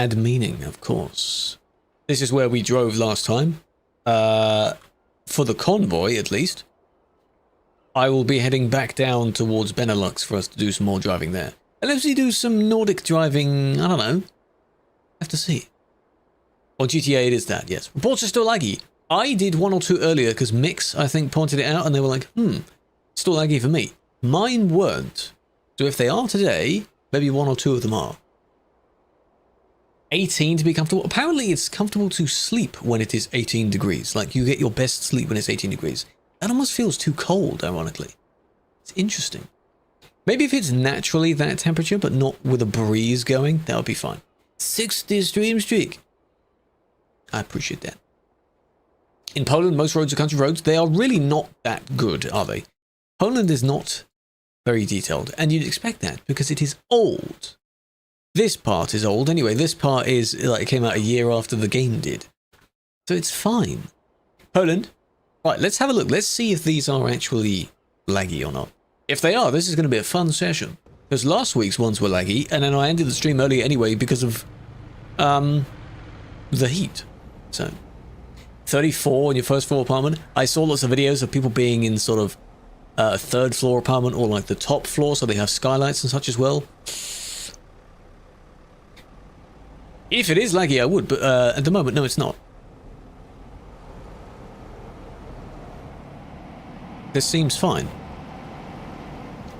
Add meaning, of course. This is where we drove last time. For the convoy, at least. I will be heading back down towards Benelux for us to do some more driving there. Unless we do some Nordic driving, I don't know. Have to see. Or GTA, it is that, yes. Reports are still laggy. I did one or two earlier because Mix, I think, pointed it out and they were like, still laggy for me. Mine weren't. So if they are today, maybe one or two of them are. 18 to be comfortable. Apparently it's comfortable to sleep when it is 18 degrees. Like you get your best sleep when it's 18 degrees. That almost feels too cold, ironically. It's interesting. Maybe if it's naturally that temperature, but not with a breeze going, that would be fine. 60 stream streak. I appreciate that. In Poland, most roads are country roads. They are really not that good, are they? Poland is not very detailed, and you'd expect that because it is old. This part is old anyway. This part is like it came out a year after the game did. So it's fine. Poland. Right, let's have a look. Let's see if these are actually laggy or not. If they are, this is going to be a fun session. Because last week's ones were laggy, and then I ended the stream early anyway because of the heat. So 34 in your first floor apartment. I saw lots of videos of people being in sort of a third floor apartment or like the top floor, so they have skylights and such as well. If it is laggy, I would, but at the moment, no, it's not. This seems fine.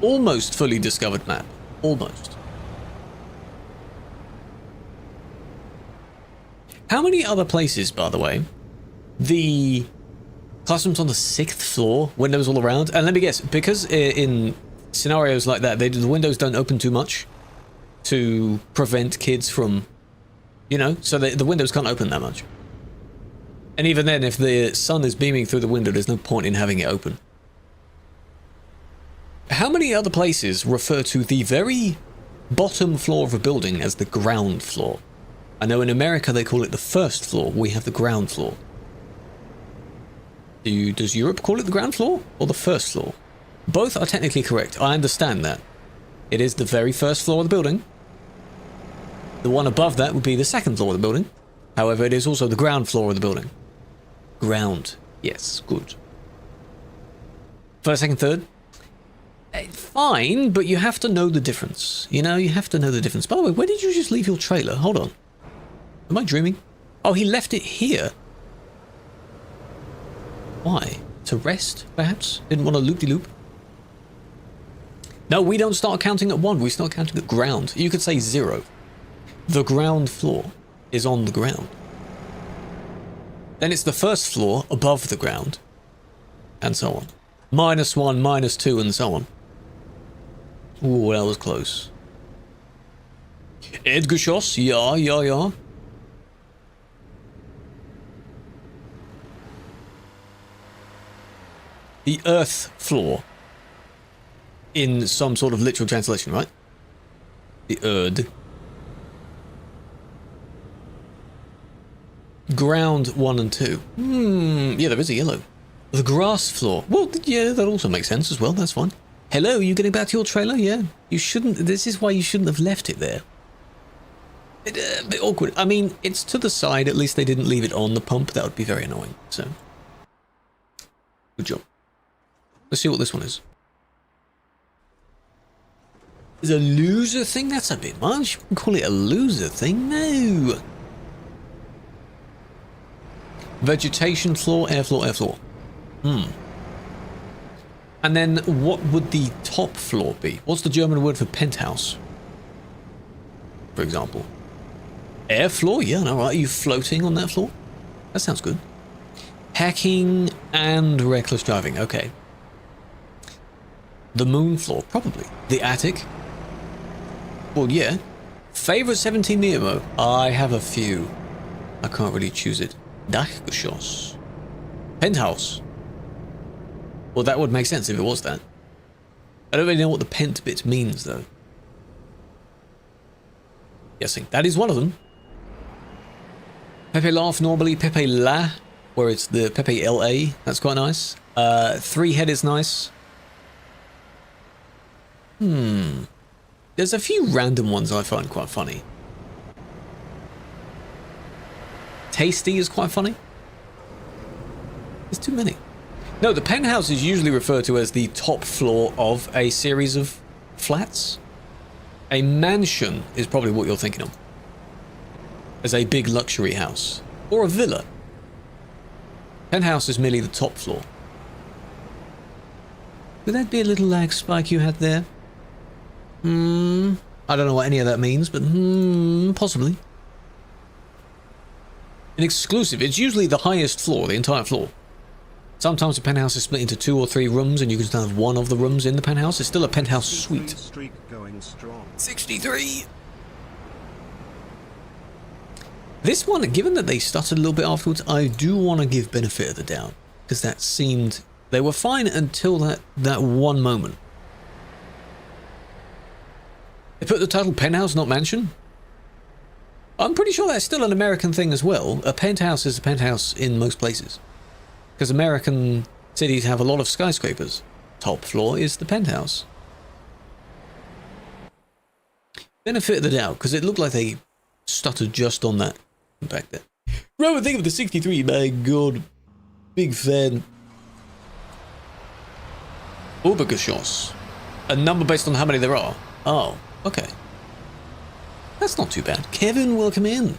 Almost fully discovered map. Almost. How many other places, by the way, the classrooms on the 6th floor, windows all around? And let me guess, because in scenarios like that, the windows don't open too much to prevent kids from, you know, so the windows can't open that much. And even then, if the sun is beaming through the window, there's no point in having it open. How many other places refer to the very bottom floor of a building as the ground floor? I know in America they call it the first floor. We have the ground floor. Does Europe call it the ground floor or the first floor? Both are technically correct. I understand that. It is the very first floor of the building. The one above that would be the second floor of the building. However, it is also the ground floor of the building. Ground. Yes, good. First, second, third. Fine, but you have to know the difference. You know, you have to know the difference. By the way, where did you just leave your trailer? Hold on. Am I dreaming? Oh, he left it here. Why? To rest, perhaps? Didn't want to loop-de-loop? No, we don't start counting at 1. We start counting at ground. You could say 0. The ground floor is on the ground. Then it's the first floor above the ground. And so on. -1, -2, and so on. Ooh, that was close. Erdgeschoss, ja, ja, ja. The earth floor. In some sort of literal translation, right? The Erd. Ground 1 and 2. Yeah, there is a yellow. The grass floor. Well, yeah, that also makes sense as well. That's fine. Hello, you getting back to your trailer? Yeah. You shouldn't. This is why you shouldn't have left it there. A bit awkward. I mean, it's to the side. At least they didn't leave it on the pump. That would be very annoying. So, good job. Let's see what this one is. Is a loser thing? That's a bit much. You can call it a loser thing. No. Vegetation floor, air floor, air floor. And then what would the top floor be? What's the German word for penthouse? For example. Air floor? Yeah, no, right. Are you floating on that floor? That sounds good. Hacking and reckless driving. Okay. The moon floor, probably. The attic? Well, yeah. Favorite 17 Nemo? I have a few. I can't really choose it. Dachgeschoss. Penthouse. Well, that would make sense if it was that. I don't really know what the pent bit means, though. Guessing. That is one of them. Pepe Laugh normally. Pepe La, where it's the Pepe LA. That's quite nice. 3-head is nice. There's a few random ones I find quite funny. tasty is quite funny. There's too many. No, the penthouse is usually referred to as the top floor of a series of flats. A mansion is probably what you're thinking of. As a big luxury house. Or a villa. Penthouse is merely the top floor. Could that be a little lag spike you had there? I don't know what any of that means, but possibly. An exclusive. It's usually the highest floor, the entire floor. Sometimes the penthouse is split into 2 or 3 rooms and you can just have one of the rooms in the penthouse. It's still a penthouse suite. Streak going strong. 63! This one, given that they stuttered a little bit afterwards, I do want to give benefit of the doubt. Because that seemed... They were fine until that one moment. They put the title penthouse, not mansion? I'm pretty sure that's still an American thing as well. A penthouse is a penthouse in most places. Because American cities have a lot of skyscrapers. Top floor is the penthouse. Benefit of the doubt, because it looked like they stuttered just on that back there. Remember, think of the 63, my god. Big fan. Obergeschoss. A number based on how many there are. Oh, okay. That's not too bad. Kevin, welcome in.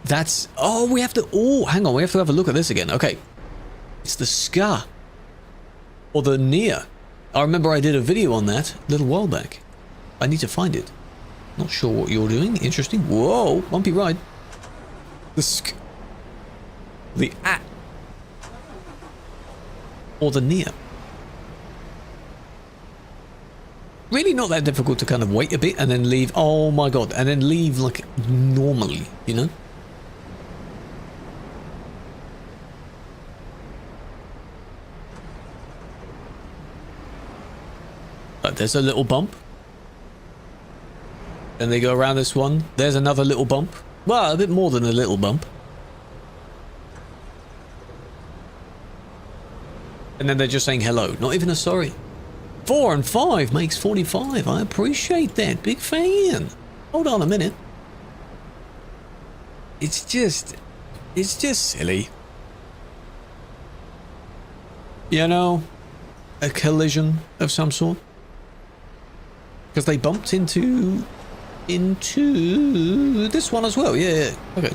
That's... Oh, we have to... Oh, hang on. We have to have a look at this again. Okay. It's the Ska. Or the Nia. I remember I did a video on that a little while back. I need to find it. Not sure what you're doing. Interesting. Whoa. Bumpy ride. The Sk... The A. Or the Nia. Really not that difficult to kind of wait a bit and then leave. Oh my god. And then leave like normally, you know? There's a little bump. Then they go around this one. There's another little bump. Well, a bit more than a little bump. And then they're just saying hello. Not even a sorry. 4 and 5 makes 45. I appreciate that. Big fan. Hold on a minute. It's just silly. You know, a collision of some sort. Because they bumped into this one as well. Yeah. Okay.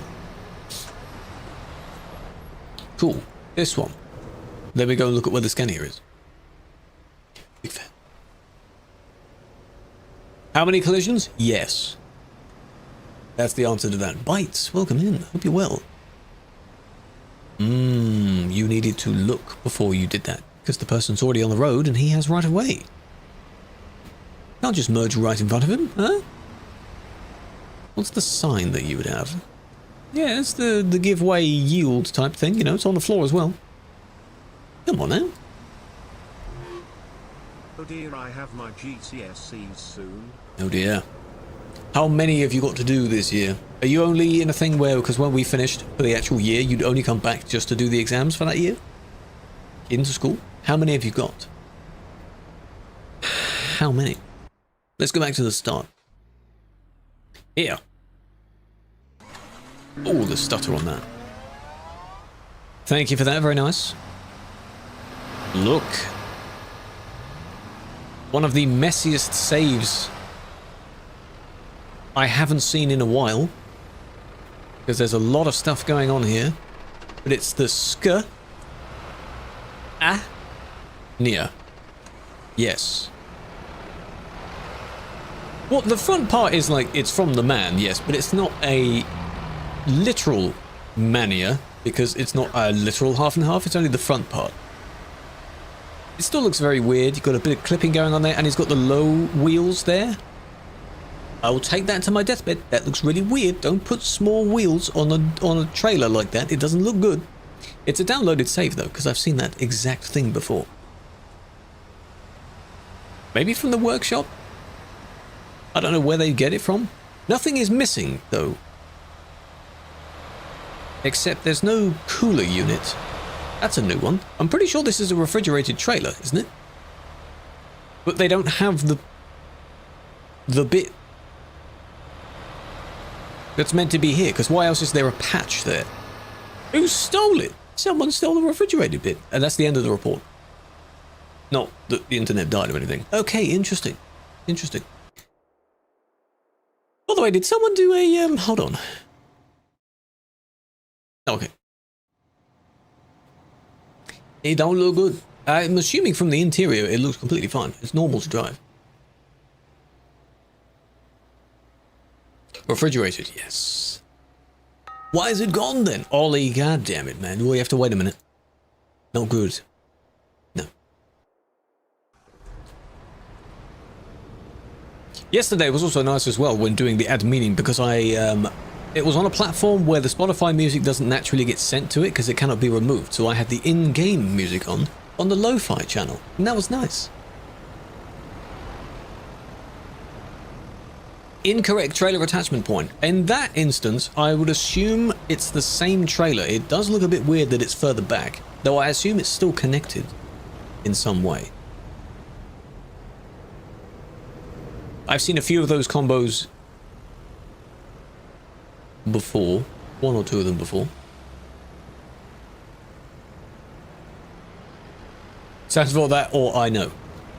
Cool. This one. Then we go and look at where the scanner is. Big fan. How many collisions? Yes. That's the answer to that. Bites, welcome in. Hope you're well. You needed to look before you did that. Because the person's already on the road and he has right of way. Can't just merge right in front of him, huh? What's the sign that you would have? Yeah, it's the give way yield type thing, you know, it's on the floor as well. Come on now. Oh dear, I have my GCSEs soon. Oh dear. How many have you got to do this year? Are you only in a thing where, because when we finished for the actual year, you'd only come back just to do the exams for that year? Into school? How many have you got? How many? Let's go back to the start. Here. Oh, the stutter on that. Thank you for that, very nice. Look. One of the messiest saves I haven't seen in a while. Because there's a lot of stuff going on here. But it's the Ska. Nia. Yes. Well, the front part is like, it's from the man, yes, but it's not a literal mania, because it's not a literal half and half, it's only the front part. It still looks very weird, you've got a bit of clipping going on there, and he's got the low wheels there. I will take that to my deathbed, that looks really weird. Don't put small wheels on a trailer like that, it doesn't look good. It's a downloaded save though, because I've seen that exact thing before. Maybe from the workshop? I don't know where they get it from. Nothing is missing, though. Except there's no cooler unit. That's a new one. I'm pretty sure this is a refrigerated trailer, isn't it? But they don't have the bit. that's meant to be here, because why else is there a patch there? Who stole it? Someone stole the refrigerated bit. And that's the end of the report. Not that the internet died or anything. Okay, interesting. Interesting. By the way, did someone do a, hold on. Okay. It don't look good. I'm assuming from the interior it looks completely fine. It's normal to drive. Refrigerated, yes. Why is it gone then? Ollie, goddammit, man. We have to wait a minute. Not good. No. Yesterday was also nice as well when doing the adminning, because it was on a platform where the Spotify music doesn't naturally get sent to it because it cannot be removed. So I had the in-game music on the lo-fi channel, and that was nice. Incorrect trailer attachment point. In that instance, I would assume it's the same trailer. It does look a bit weird that it's further back, though I assume it's still connected in some way. I've seen a few of those combos before, one or two of them before. Sounds for that, or I know.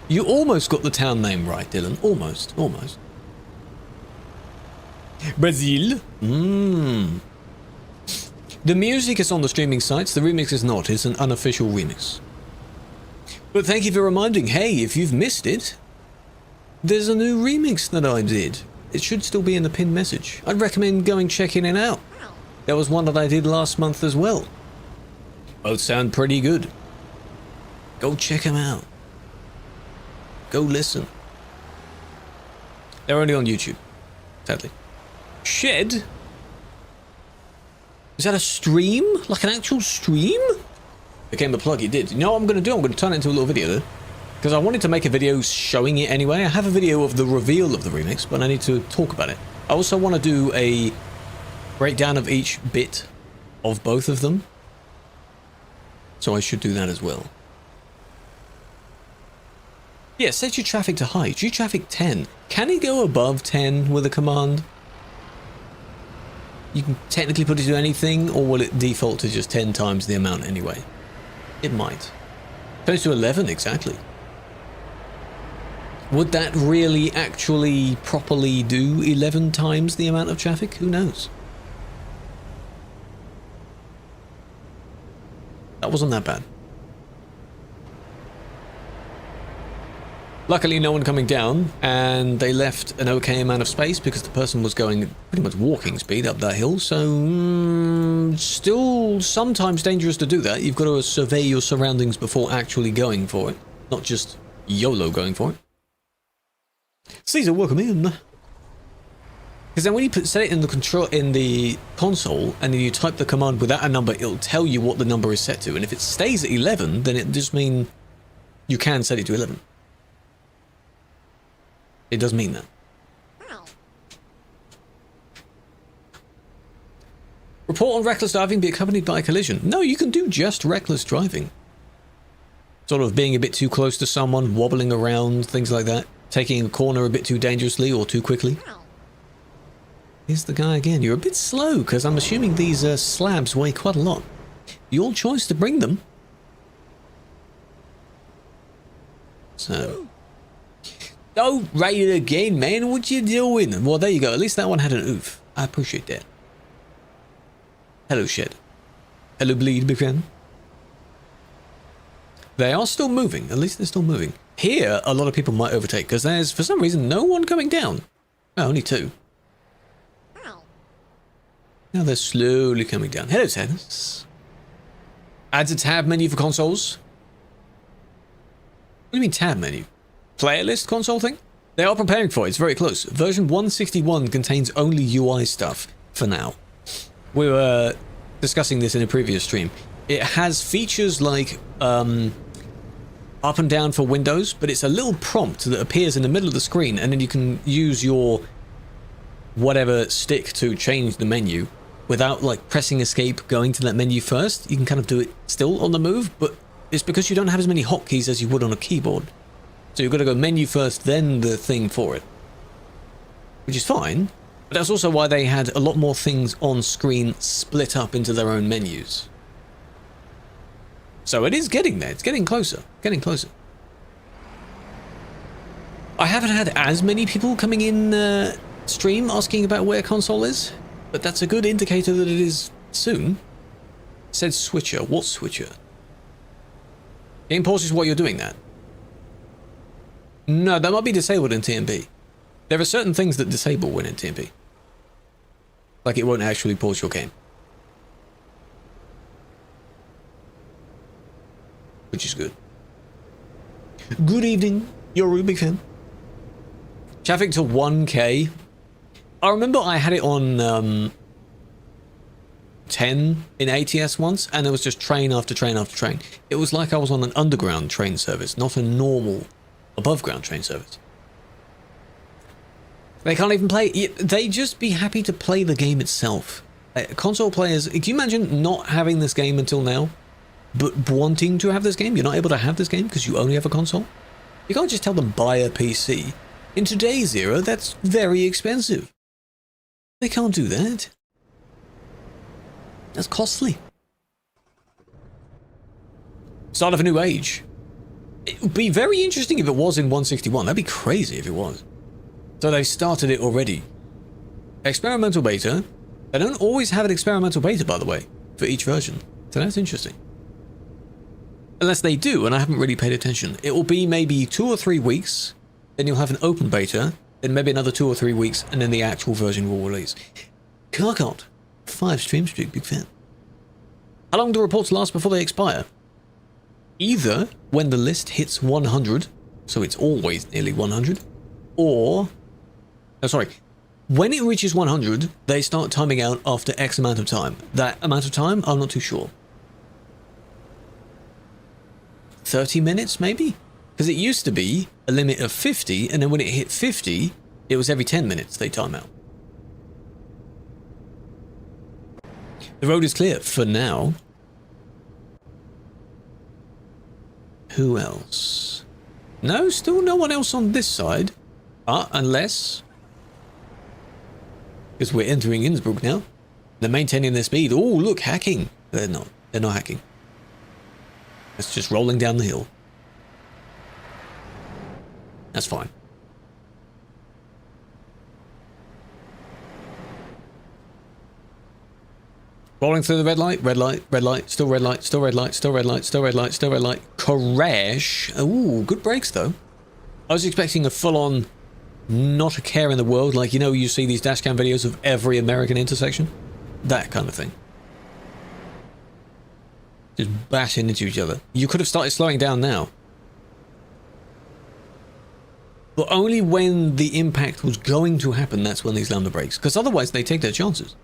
You almost got the town name right, Dylan. Almost, almost. Brazil. The music is on the streaming sites. The remix is not. It's an unofficial remix. But thank you for reminding. Hey, if you've missed it, there's a new remix that I did. It should still be in the pinned message. I'd recommend going checking it out. There was one that I did last month as well. Both sound pretty good. Go check them out. Go listen. They're only on YouTube, sadly. Shed? Is that a stream? Like an actual stream? Became a plug, it did. You know what I'm going to do? I'm going to turn it into a little video though. Because I wanted to make a video showing it anyway. I have a video of the reveal of the remix, but I need to talk about it. I also want to do a breakdown of each bit of both of them. So I should do that as well. Yeah, set your traffic to high. G-traffic 10. Can it go above 10 with a command? You can technically put it to anything, or will it default to just 10 times the amount anyway? It might. Goes to 11, exactly. Would that really actually properly do 11 times the amount of traffic? Who knows? That wasn't that bad. Luckily, no one coming down, and they left an okay amount of space because the person was going pretty much walking speed up that hill, so still sometimes dangerous to do that. You've got to survey your surroundings before actually going for it, not just YOLO going for it. Caesar, welcome in. Because then when you set it in the console, and then you type the command without a number, it'll tell you what the number is set to, and if it stays at 11, then it just means you can set it to 11. It does mean that. Report on reckless driving be accompanied by a collision. No, you can do just reckless driving. Sort of being a bit too close to someone, wobbling around, things like that. Taking a corner a bit too dangerously or too quickly. Here's the guy again. You're a bit slow, because I'm assuming these slabs weigh quite a lot. Your choice to bring them. So... Don't rate it again, man. What you doing? Well, there you go. At least that one had an oof. I appreciate that. Hello, Shed. Hello, Bleed, big fan. They are still moving. At least they're still moving. Here, a lot of people might overtake, because there's, for some reason, no one coming down. Oh, only two. Now they're slowly coming down. Hello, Tennis. Adds a tab menu for consoles. What do you mean tab menu? Playlist console thing? They are preparing for it. It's very close. Version 161 contains only UI stuff for now. We were discussing this in a previous stream. It has features like up and down for Windows, but it's a little prompt that appears in the middle of the screen, and then you can use your whatever stick to change the menu without like pressing escape, going to that menu first. You can kind of do it still on the move, but it's because you don't have as many hotkeys as you would on a keyboard. So you've got to go menu first, then the thing for it. Which is fine, But that's also why they had a lot more things on screen split up into their own menus. So it is getting there. It's getting closer. Getting closer. I haven't had as many people coming in stream asking about where console is, but that's a good indicator that it is soon. It said switcher. What switcher? Game pauses while you're doing that. No, that might be disabled in TMP. There are certain things that disable when in TMP. Like it won't actually pause your game. Which is good. Good evening. You're a Ruby fan. Traffic to 1K. I remember I had it on 10 in ATS once, and there was just train after train after train. It was like I was on an underground train service, not a normal above ground train service. They can't even play. They just be happy to play the game itself. Console players, can you imagine not having this game until now, but wanting to have this game? You're not able to have this game because you only have a console? You can't just tell them buy a PC. In today's era, that's very expensive. They can't do that. That's costly. Start of a new age. It would be very interesting if it was in 161. That'd be crazy if it was. So they've started it already. Experimental beta. They don't always have an experimental beta, by the way, for each version. So that's interesting. Unless they do, and I haven't really paid attention. It will be maybe 2 or 3 weeks, then you'll have an open beta, then maybe another 2 or 3 weeks, and then the actual version will release. Carcot, 5 stream streak, big fan. How long do reports last before they expire? Either when the list hits 100, so it's always nearly 100, or... Oh, sorry. When it reaches 100, they start timing out after X amount of time. That amount of time, I'm not too sure. 30 minutes, maybe? Because it used to be a limit of 50, and then when it hit 50, it was every 10 minutes they time out. The road is clear for now. Who else? No, still no one else on this side. Unless... because we're entering Innsbruck now. They're maintaining their speed. Oh, look, hacking. They're not. They're not hacking. It's just rolling down the hill. That's fine. Rolling through the red light, red light, red light, still red light, still red light, still red light, still red light, still red light. Crash. Ooh, good brakes though. I was expecting a full-on, not a care in the world, like, you know, you see these dashcam videos of every American intersection? That kind of thing. Just bashing into each other. You could have started slowing down now. But only when the impact was going to happen, that's when they slammed the brakes. Because otherwise they take their chances.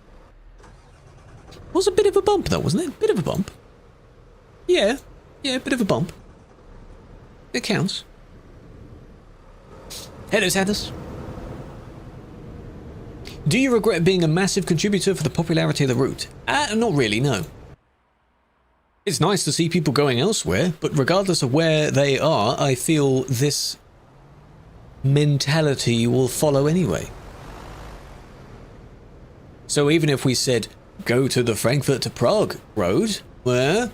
It was a bit of a bump though, wasn't it? Bit of a bump. Yeah, a bit of a bump. It counts. Hello, Sadness. Do you regret being a massive contributor for the popularity of the route? Not really, no. It's nice to see people going elsewhere, but regardless of where they are, I feel this mentality will follow anyway. So even if we said, go to the Frankfurt to Prague road, where,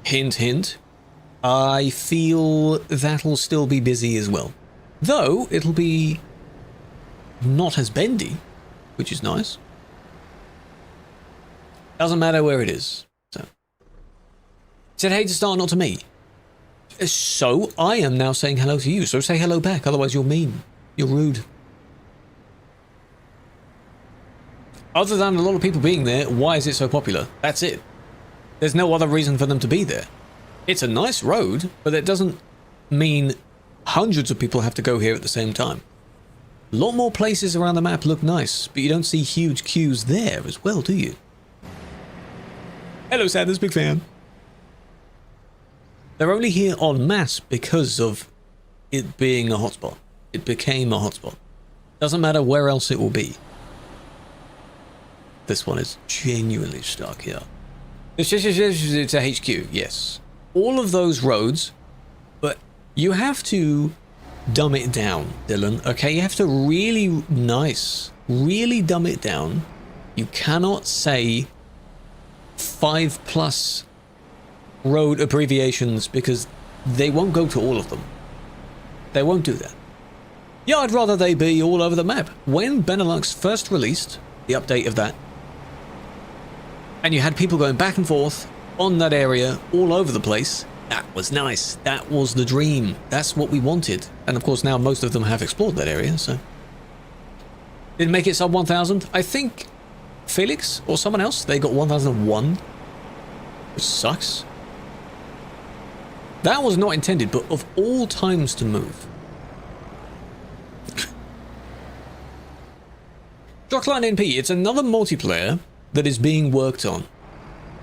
hint hint, I feel that'll still be busy as well. Though, it'll be not as bendy, which is nice. Doesn't matter where it is. So, said hey to start, not to me. So, I am now saying hello to you, so say hello back, otherwise you're mean. You're rude. Other than a lot of people being there, why is it so popular? That's it. There's no other reason for them to be there. It's a nice road, but it doesn't mean hundreds of people have to go here at the same time. A lot more places around the map look nice, but you don't see huge queues there as well, do you? Hello, Sadness, big fan. They're only here en masse because of it being a hotspot. It became a hotspot. Doesn't matter where else it will be. This one is genuinely stuck here. It's a HQ, yes. All of those roads, but you have to dumb it down, Dylan. Okay, you have to really dumb it down. You cannot say 5+ road abbreviations because they won't go to all of them. They won't do that. Yeah, I'd rather they be all over the map. When Benelux first released the update of that, and you had people going back and forth on that area all over the place, that was nice. That was the dream. That's what we wanted. And of course now most of them have explored that area, so. Didn't make it sub 1000. I think Felix or someone else, they got 1001, which sucks. That was not intended, but of all times to move. TruckersMP, it's another multiplayer that is being worked on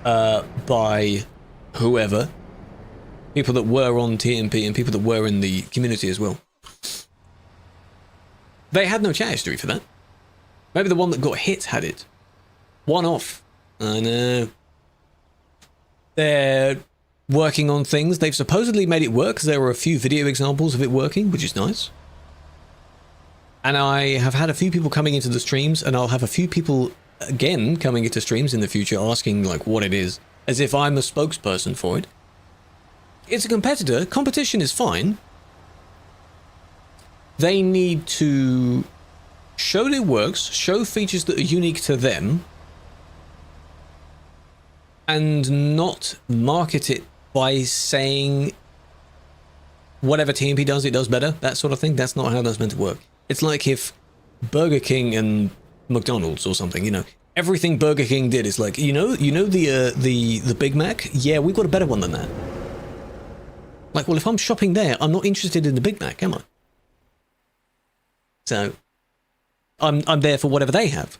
by whoever. People that were on TMP and people that were in the community as well. They had no chat history for that. Maybe the one that got hit had it. One off. I know. They're working on things. They've supposedly made it work because there were a few video examples of it working, which is nice. And I have had a few people coming into the streams, and I'll have a few people again coming into streams in the future asking like what it is, as if I'm a spokesperson for it. It's a competitor. Competition is fine. They need to show that it works, show features that are unique to them, and not market it by saying whatever TMP does, it does better, that sort of thing. That's not how that's meant to work. It's like if Burger King and McDonald's or something, you know, everything Burger King did is like, you know the Big Mac? Yeah, we've got a better one than that. Like, well, if I'm shopping there, I'm not interested in the Big Mac, am I? So, I'm there for whatever they have.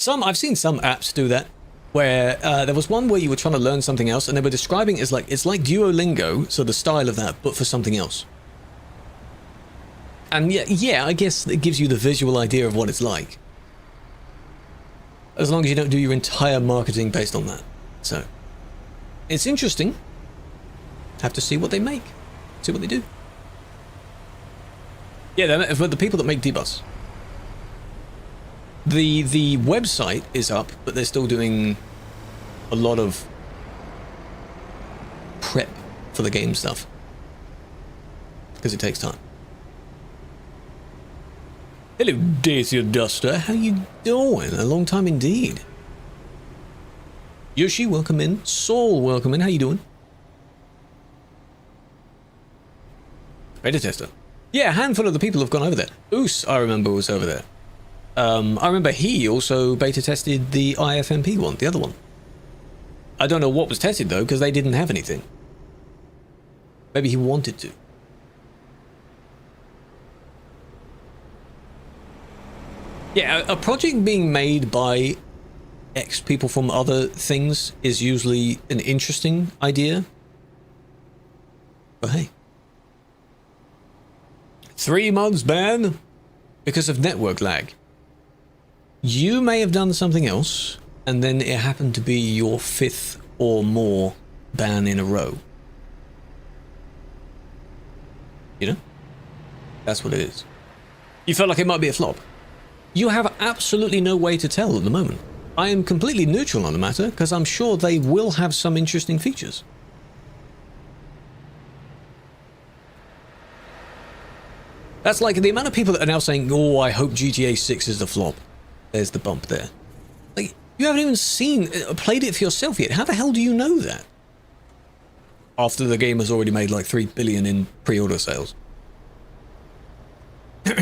I've seen some apps do that, where there was one where you were trying to learn something else, and they were describing it as like, it's like Duolingo, so the style of that, but for something else. And yeah, I guess it gives you the visual idea of what it's like. As long as you don't do your entire marketing based on that. So, it's interesting. Have to see what they make. See what they do. Yeah, for the people that make D-Bus. The website is up, but they're still doing a lot of prep for the game stuff. Because it takes time. Hello, Daisy Duster. How you doing? A long time indeed. Yoshi, welcome in. Saul, welcome in. How you doing? Beta tester. Yeah, a handful of the people have gone over there. Oos, I remember, was over there. I remember he also beta tested the IFMP one, the other one. I don't know what was tested though, because they didn't have anything. Maybe he wanted to. Yeah, a project being made by X people from other things is usually an interesting idea. But hey. 3 months ban because of network lag. You may have done something else, and then it happened to be your 5th or more ban in a row. You know? That's what it is. You felt like it might be a flop. You have absolutely no way to tell at the moment. I am completely neutral on the matter, because I'm sure they will have some interesting features. That's like the amount of people that are now saying, oh, I hope GTA 6 is the flop. There's the bump there. Like, you haven't even played it for yourself yet. How the hell do you know that? After the game has already made like 3 billion in pre-order sales.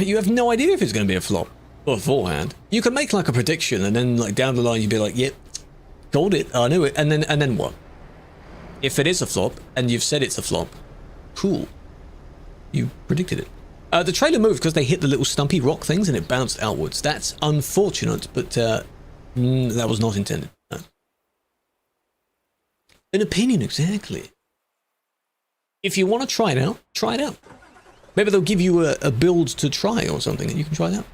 You have no idea if it's going to be a flop beforehand. You can make like a prediction, and then like down the line you'd be like, yep, called it, I knew it, and then what? If it is a flop, and you've said it's a flop, cool. You predicted it. The trailer moved because they hit the little stumpy rock things and it bounced outwards. That's unfortunate, but that was not intended. No. An opinion, exactly. If you want to try it out, try it out. Maybe they'll give you a build to try or something and you can try it out.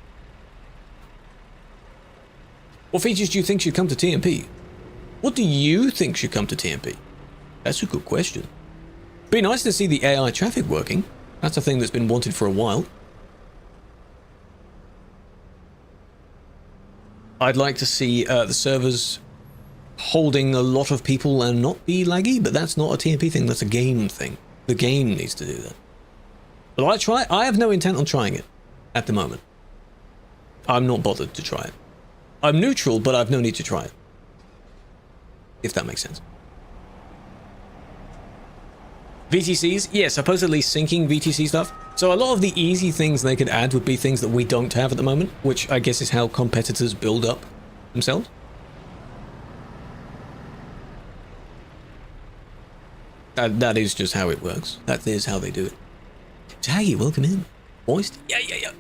What features do you think should come to TMP? What do you think should come to TMP? That's a good question. Be nice to see the AI traffic working. That's a thing that's been wanted for a while. I'd like to see the servers holding a lot of people and not be laggy, but that's not a TMP thing, that's a game thing. The game needs to do that. But I have no intent on trying it at the moment. I'm not bothered to try it. I'm neutral, but I've no need to try it. If that makes sense. VTCs, yeah, supposedly syncing VTC stuff. So a lot of the easy things they could add would be things that we don't have at the moment, which I guess is how competitors build up themselves. That is just how it works. That is how they do it. Taggy, welcome in. Moist? Yeah.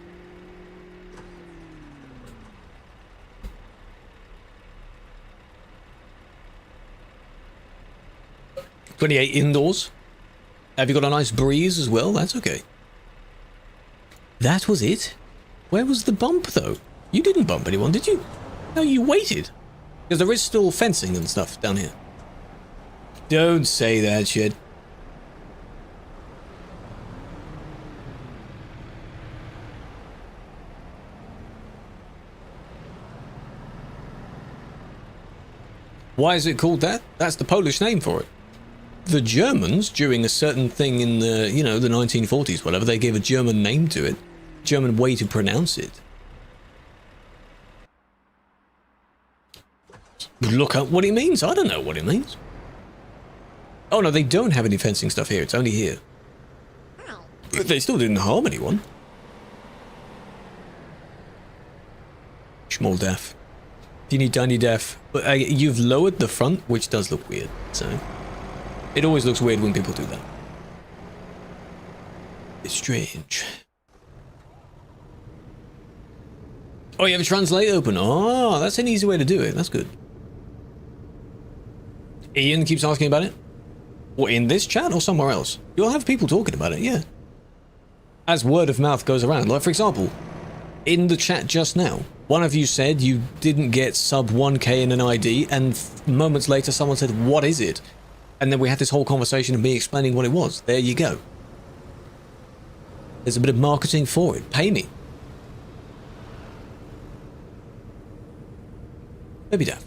28 indoors. Have you got a nice breeze as well? That's okay. That was it? Where was the bump, though? You didn't bump anyone, did you? No, you waited. Because there is still fencing and stuff down here. Don't say that shit. Why is it called that? That's the Polish name for it. The Germans, during a certain thing in the, you know, the 1940s, whatever, they gave a German name to it. German way to pronounce it. Look up what it means. I don't know what it means. Oh no, they don't have any fencing stuff here. It's only here. But they still didn't harm anyone. Small deaf. Teeny tiny deaf. But you've lowered the front, which does look weird. So it always looks weird when people do that. It's strange. Oh, you have a translate open. Oh, that's an easy way to do it. That's good. Ian keeps asking about it. What, in this chat or somewhere else? You'll have people talking about it, yeah. As word of mouth goes around. Like, for example, in the chat just now, one of you said you didn't get sub 1k in an ID, and moments later someone said, what is it? And then we had this whole conversation of me explaining what it was. There you go. There's a bit of marketing for it. Pay me. Maybe daft.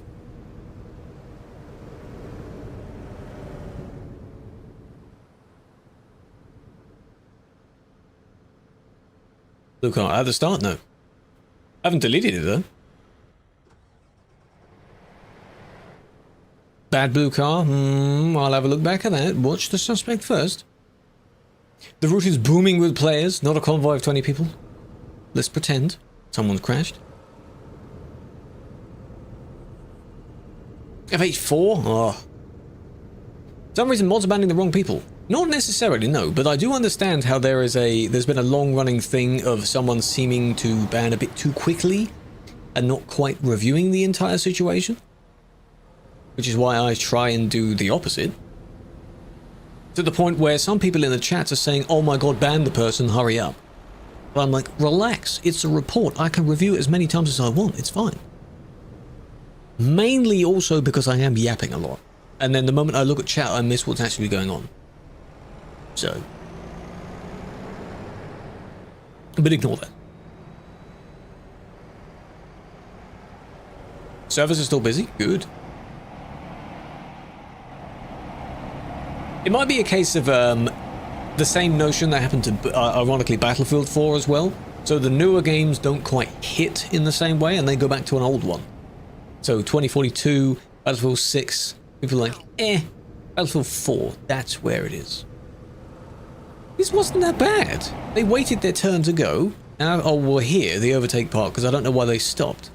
Look, at the start, no. I haven't deleted it, though. Bad blue car? I'll have a look back at that. Watch the suspect first. The route is booming with players, not a convoy of 20 people. Let's pretend someone's crashed. FH4? Oh. For some reason, mods are banning the wrong people. Not necessarily, no, but I do understand how there's been a long-running thing of someone seeming to ban a bit too quickly and not quite reviewing the entire situation. Which is why I try and do the opposite. To the point where some people in the chat are saying, oh my god, ban the person, hurry up. But I'm like, relax, it's a report, I can review it as many times as I want, it's fine. Mainly also because I am yapping a lot. And then the moment I look at chat, I miss what's actually going on. So. But ignore that. Servers are still busy? Good. It might be a case of the same notion that happened to, ironically, Battlefield 4 as well. So the newer games don't quite hit in the same way, and they go back to an old one. So 2042, Battlefield 6, people are like, Battlefield 4, that's where it is. This wasn't that bad. They waited their turn to go. Now, oh, we're here, the overtake part, because I don't know why they stopped.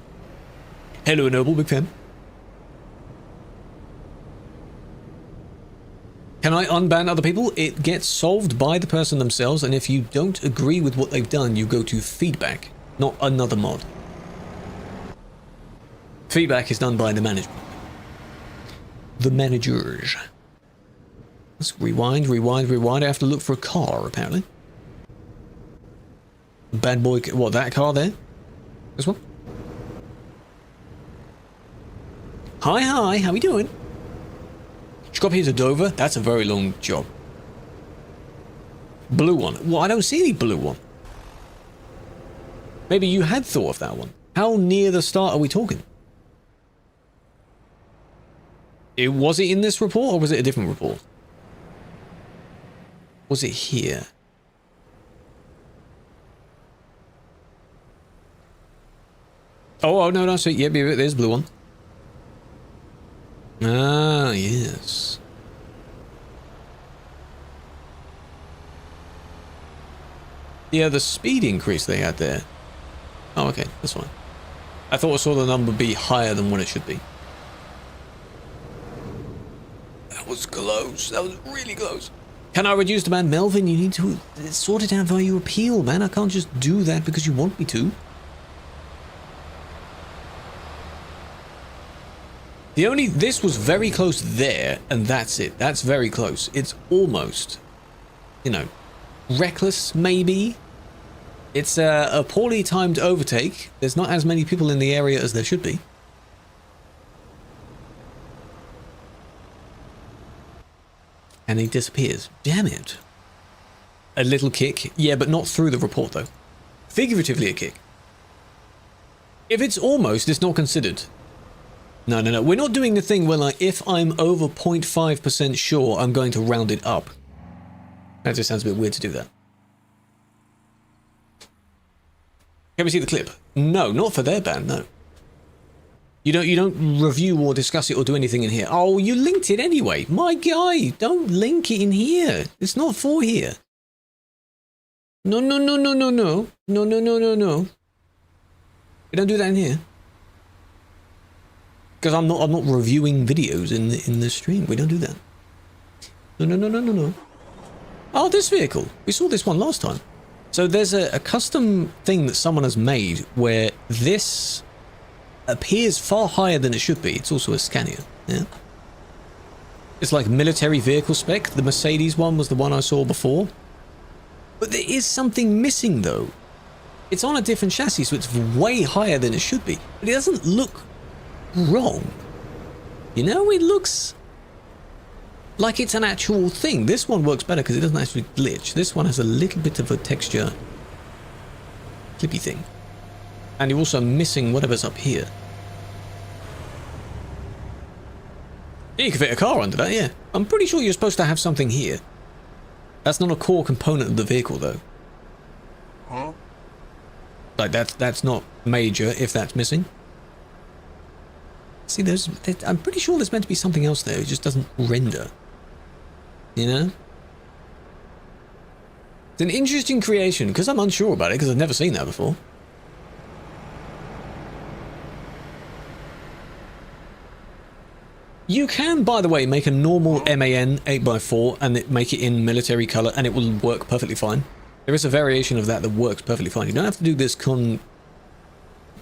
Hello, Noble, big fan. Can I unban other people? It gets solved by the person themselves, and if you don't agree with what they've done, you go to feedback, not another mod. Feedback is done by the management. The managers. Let's rewind. I have to look for a car, apparently. Bad boy, what, that car there? This one? Hi, how we doing? Scop here to Dover? That's a very long job. Blue one. Well, I don't see any blue one. Maybe you had thought of that one. How near the start are we talking? Was it in this report or was it a different report? Was it here? Oh, no, so yeah, there's blue one. Ah, yes. Yeah, the speed increase they had there. Oh, okay, that's fine. I thought I saw the number be higher than what it should be. That was close. That was really close. Can I reduce demand? Melvin, you need to sort it out via your appeal, man. I can't just do that because you want me to. This was very close there, and that's it. That's very close. It's almost, you know, reckless, maybe. It's a poorly timed overtake. There's not as many people in the area as there should be. And he disappears. Damn it. A little kick. Yeah, but not through the report, though. Figuratively a kick. If it's almost, it's not considered. No. We're not doing the thing where, like, if I'm over 0.5% sure, I'm going to round it up. That just sounds a bit weird to do that. Can we see the clip? No, not for their band, no. You don't review or discuss it or do anything in here. Oh, you linked it anyway. My guy, don't link it in here. It's not for here. No. We don't do that in here. Because I'm not reviewing videos in the stream. We don't do that. No. Oh, this vehicle. We saw this one last time. So there's a custom thing that someone has made where this appears far higher than it should be. It's also a Scania. Yeah. It's like military vehicle spec. The Mercedes one was the one I saw before. But there is something missing though. It's on a different chassis, so it's way higher than it should be. But it doesn't look wrong. You know, it looks like it's an actual thing. This one works better because it doesn't actually glitch. This one has a little bit of a texture clippy thing. And you're also missing whatever's up here. Yeah, you can fit a car under that, yeah. I'm pretty sure you're supposed to have something here. That's not a core component of the vehicle, though. Huh? Like, that's not major if that's missing. See, I'm pretty sure there's meant to be something else there. It just doesn't render. You know? It's an interesting creation, because I'm unsure about it, because I've never seen that before. You can, by the way, make a normal MAN 8x4 and make it in military color, and it will work perfectly fine. There is a variation of that works perfectly fine. You don't have to do this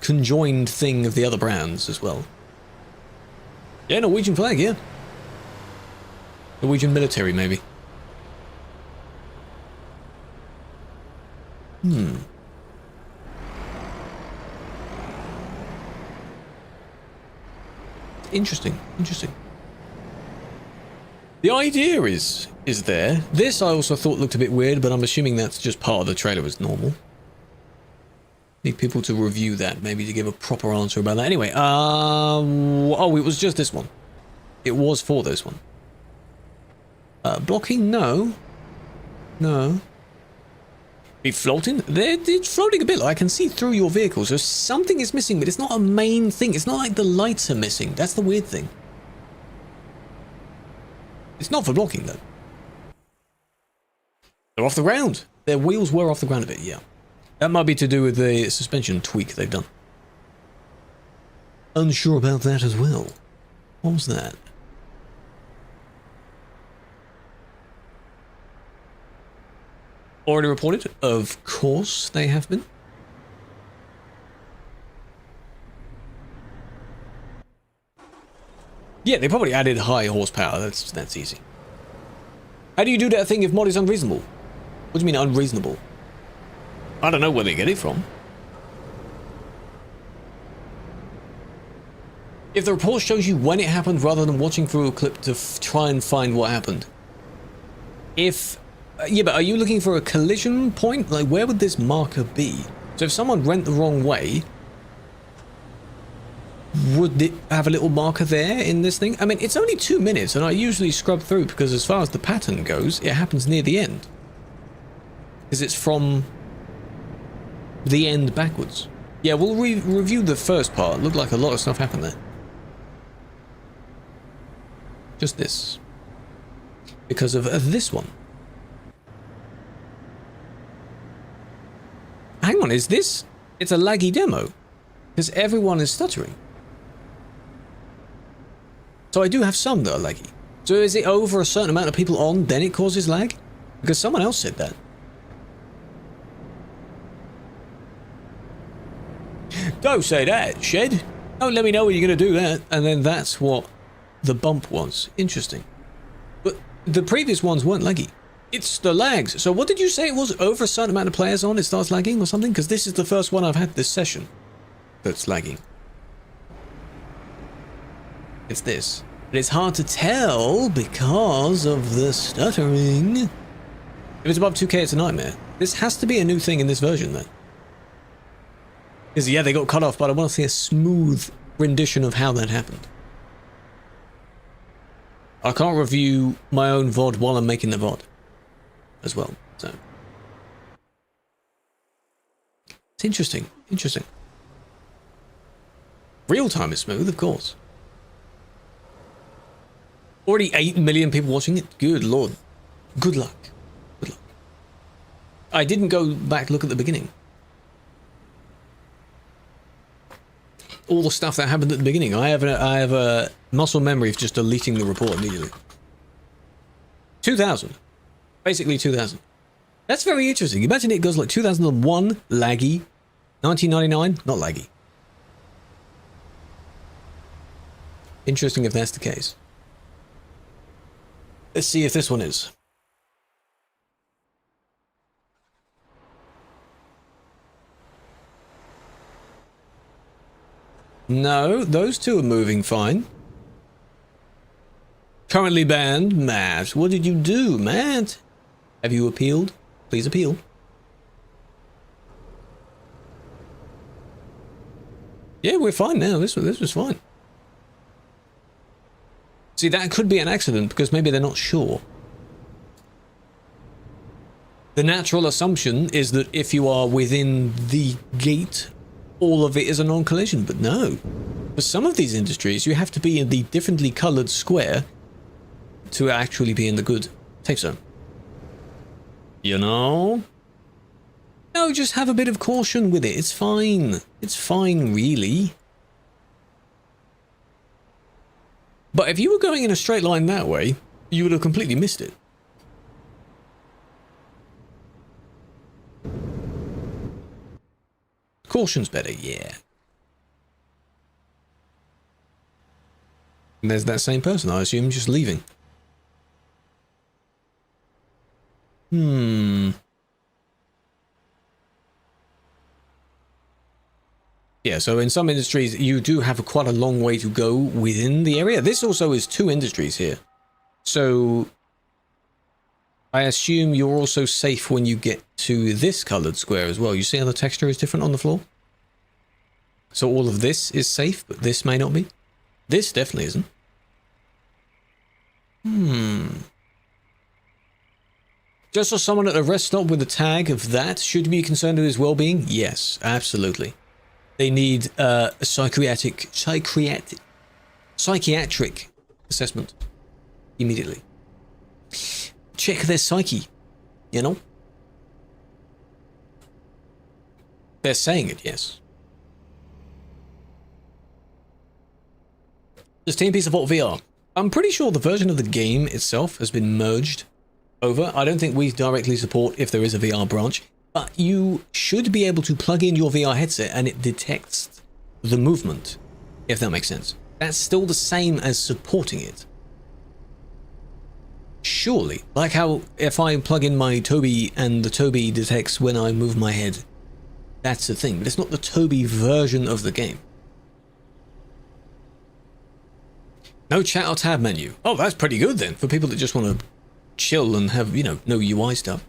conjoined thing of the other brands as well. Yeah, Norwegian flag, yeah. Norwegian military, maybe. Interesting. The idea is there. This I also thought looked a bit weird, but I'm assuming that's just part of the trailer as normal. Need people to review that, maybe to give a proper answer about that. Anyway, oh, it was just this one. It was for this one. Blocking, no. Be floating? It's floating a bit. I can see through your vehicle, so something is missing, but it's not a main thing. It's not like the lights are missing. That's the weird thing. It's not for blocking, though. They're off the ground. Their wheels were off the ground a bit, yeah. That might be to do with the suspension tweak they've done. Unsure about that as well. What was that? Already reported? Of course they have been. Yeah, they probably added high horsepower. That's easy. How do you do that thing if mod is unreasonable? What do you mean unreasonable? I don't know where they get it from. If the report shows you when it happened rather than watching through a clip to try and find what happened. If Yeah, but are you looking for a collision point? Like, where would this marker be? So if someone went the wrong way, would it have a little marker there in this thing? I mean, it's only 2 minutes, and I usually scrub through because as far as the pattern goes, it happens near the end. Because it's from the end backwards. Yeah, we'll review the first part. Looked like a lot of stuff happened there. Just this. Because of this one. Hang on, is this... It's a laggy demo. Because everyone is stuttering. So I do have some that are laggy. So is it over a certain amount of people on, then it causes lag? Because someone else said that. Don't say that, Shed. Don't let me know when you're going to do that. And then that's what the bump was. Interesting. But the previous ones weren't laggy. It's the lags. So what did you say it was? Over a certain amount of players on, it starts lagging or something? Because this is the first one I've had this session that's lagging. It's this. But it's hard to tell because of the stuttering. If it's above 2K, it's a nightmare. This has to be a new thing in this version, then. Because, yeah, they got cut off, but I want to see a smooth rendition of how that happened. I can't review my own VOD while I'm making the VOD as well, so. It's interesting, interesting. Real time is smooth, of course. Already 8 million people watching it? Good lord. Good luck. Good luck. I didn't go back look at the beginning. All the stuff that happened at the beginning. I have a muscle memory of just deleting the report immediately. 2000. Basically 2000. That's very interesting. Imagine it goes like 2001, laggy. 1999, not laggy. Interesting if that's the case. Let's see if this one is. No, those two are moving fine. Currently banned. Matt, what did you do, Matt? Have you appealed? Please appeal. Yeah, we're fine now. This was fine. See, that could be an accident because maybe they're not sure. The natural assumption is that if you are within the gate, all of it is a non-collision, but no. For some of these industries, you have to be in the differently coloured square to actually be in the good safe zone. You know? No, just have a bit of caution with it. It's fine. It's fine, really. But if you were going in a straight line that way, you would have completely missed it. Caution's better, yeah. And there's that same person, I assume, just leaving. Yeah, so in some industries, you do have quite a long way to go within the area. This also is 2 industries here. So I assume you're also safe when you get to this coloured square as well. You see how the texture is different on the floor? So all of this is safe, but this may not be. This definitely isn't. Just saw someone at a rest stop with a tag of that. Should you be concerned with his well-being? Yes, absolutely. They need a psychiatric assessment immediately. Check their psyche, you know? They're saying it, yes. Does Team Piece support VR? I'm pretty sure the version of the game itself has been merged over. I don't think we directly support if there is a VR branch, but you should be able to plug in your VR headset and it detects the movement, if that makes sense. That's still the same as supporting it. Surely. Like how if I plug in my Tobii and the Tobii detects when I move my head. That's the thing, but it's not the Tobii version of the game. No chat or tab menu. Oh, that's pretty good then, for people that just want to chill and have, you know, no UI stuff.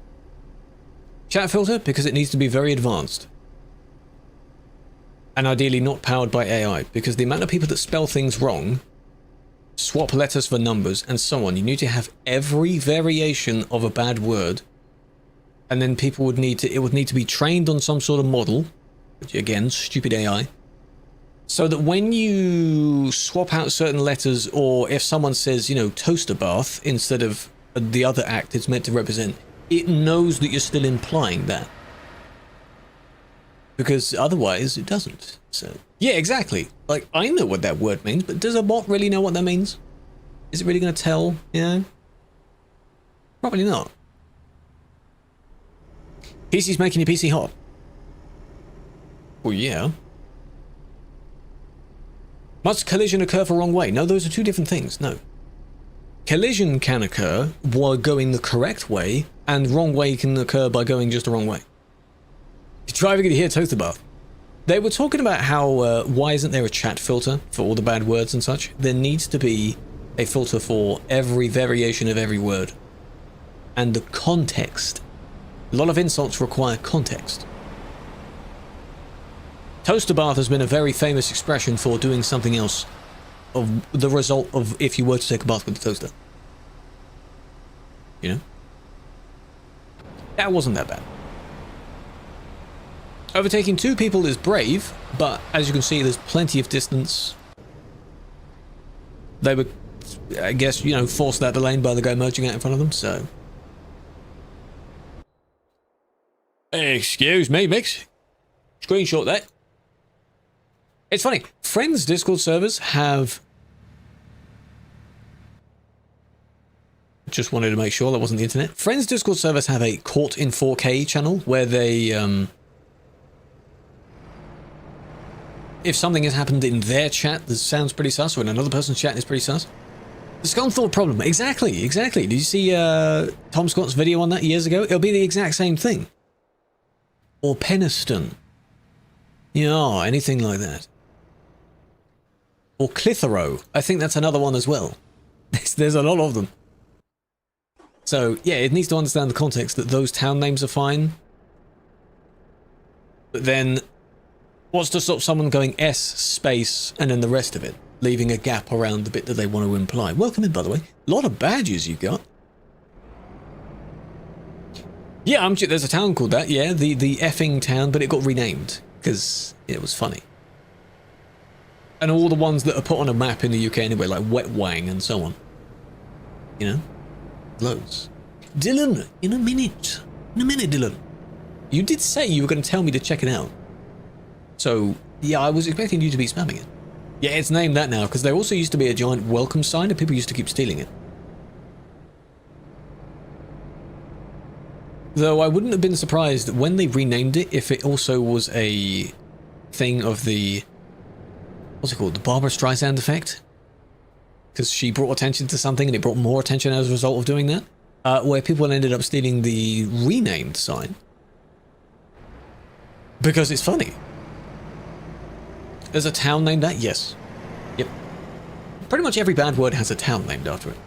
Chat filter, because it needs to be very advanced. And ideally not powered by AI, because the amount of people that spell things wrong, swap letters for numbers, and so on, you need to have every variation of a bad word, and then people would need to, it would need to be trained on some sort of model, which again, stupid AI, so that when you swap out certain letters, or if someone says, you know, toaster bath, instead of the other act it's meant to represent, it knows that you're still implying that. Because otherwise it doesn't. So yeah, exactly. Like, I know what that word means, but does a bot really know what that means? Is it really going to tell? Yeah, probably not. PC's making your PC hot. Well, yeah. Must collision occur for wrong way? No, those are two different things. No. Collision can occur while going the correct way, and wrong way can occur by going just the wrong way. You're driving in here, toaster bath. They were talking about how, why isn't there a chat filter for all the bad words and such? There needs to be a filter for every variation of every word. And the context. A lot of insults require context. Toaster bath has been a very famous expression for doing something else of the result of if you were to take a bath with the toaster. You know? That wasn't that bad. Overtaking two people is brave, but as you can see, there's plenty of distance. They were, I guess, you know, forced out the lane by the guy merging out in front of them, so. Excuse me, Mix. Screenshot that. It's funny, Friends Discord servers have... Just wanted to make sure that wasn't the internet. Friends Discord servers have a Caught in 4K channel where they, if something has happened in their chat that sounds pretty sus, or in another person's chat is pretty sus. The Scunthorpe problem. Exactly, exactly. Did you see Tom Scott's video on that years ago? It'll be the exact same thing. Or Peniston. Yeah, anything like that. Or Clitheroe. I think that's another one as well. There's a lot of them. So, yeah, it needs to understand the context that those town names are fine. But then, what's to stop someone going S space and then the rest of it, leaving a gap around the bit that they want to imply? Welcome in, by the way. A lot of badges you've got. Yeah, there's a town called that, yeah, the effing town, but it got renamed, because it was funny. And all the ones that are put on a map in the UK anyway, like Wetwang and so on. You know? Loads. Dylan, in a minute. In a minute, Dylan. You did say you were going to tell me to check it out. So, yeah, I was expecting you to be spamming it. Yeah, it's named that now, because there also used to be a giant welcome sign and people used to keep stealing it. Though I wouldn't have been surprised when they renamed it if it also was a thing of the... What's it called? The Barbara Streisand effect? Because she brought attention to something and it brought more attention as a result of doing that. Where people ended up stealing the renamed sign. Because it's funny. There's a town named that? Yes. Yep. Pretty much every bad word has a town named after it.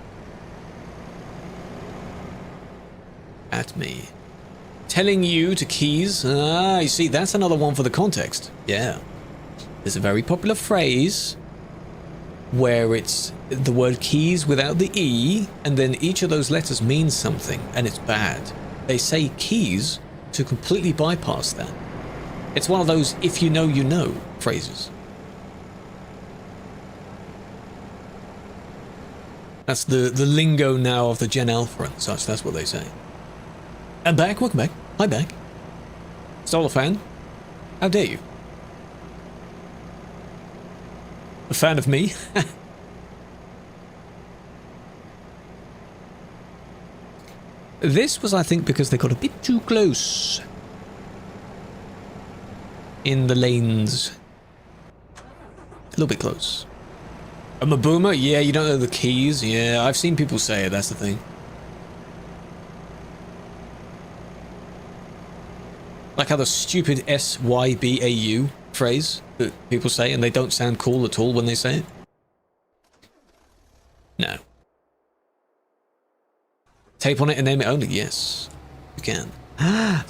At me. Telling you to keys. Ah, you see, that's another one for the context. Yeah. There's a very popular phrase where it's the word keys without the E, and then each of those letters means something, and it's bad. They say keys to completely bypass that. It's one of those if you know phrases. That's the lingo now of the Gen Alpha and such, that's what they say. I'm back, welcome back. Hi back. Stole a fan? How dare you? A fan of me? This was, I think, because they got a bit too close in the lanes. A little bit close. I'm a boomer? Yeah, you don't know the keys? Yeah, I've seen people say it, that's the thing. Like how the stupid SYBAU phrase that people say and they don't sound cool at all when they say it? No. Tape on it and name it only. Yes, you can. Ah,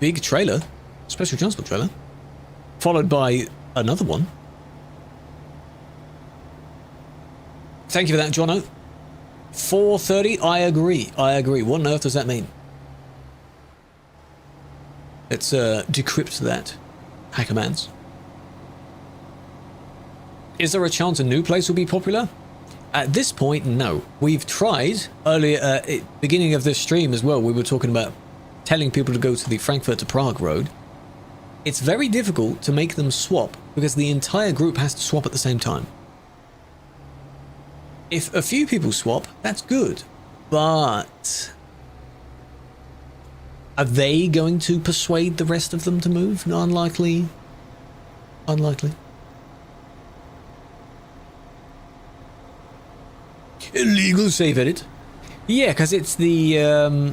big trailer. Special transport trailer. Followed by another one. Thank you for that, Jono. 4:30. I agree. I agree. What on earth does that mean? Let's decrypt that. Hackermans. Is there a chance a new place will be popular? At this point, no. We've tried earlier, at the beginning of this stream as well, we were talking about telling people to go to the Frankfurt to Prague road. It's very difficult to make them swap because the entire group has to swap at the same time. If a few people swap, that's good. But are they going to persuade the rest of them to move? No, unlikely. Unlikely. Illegal save edit. Yeah, because it's the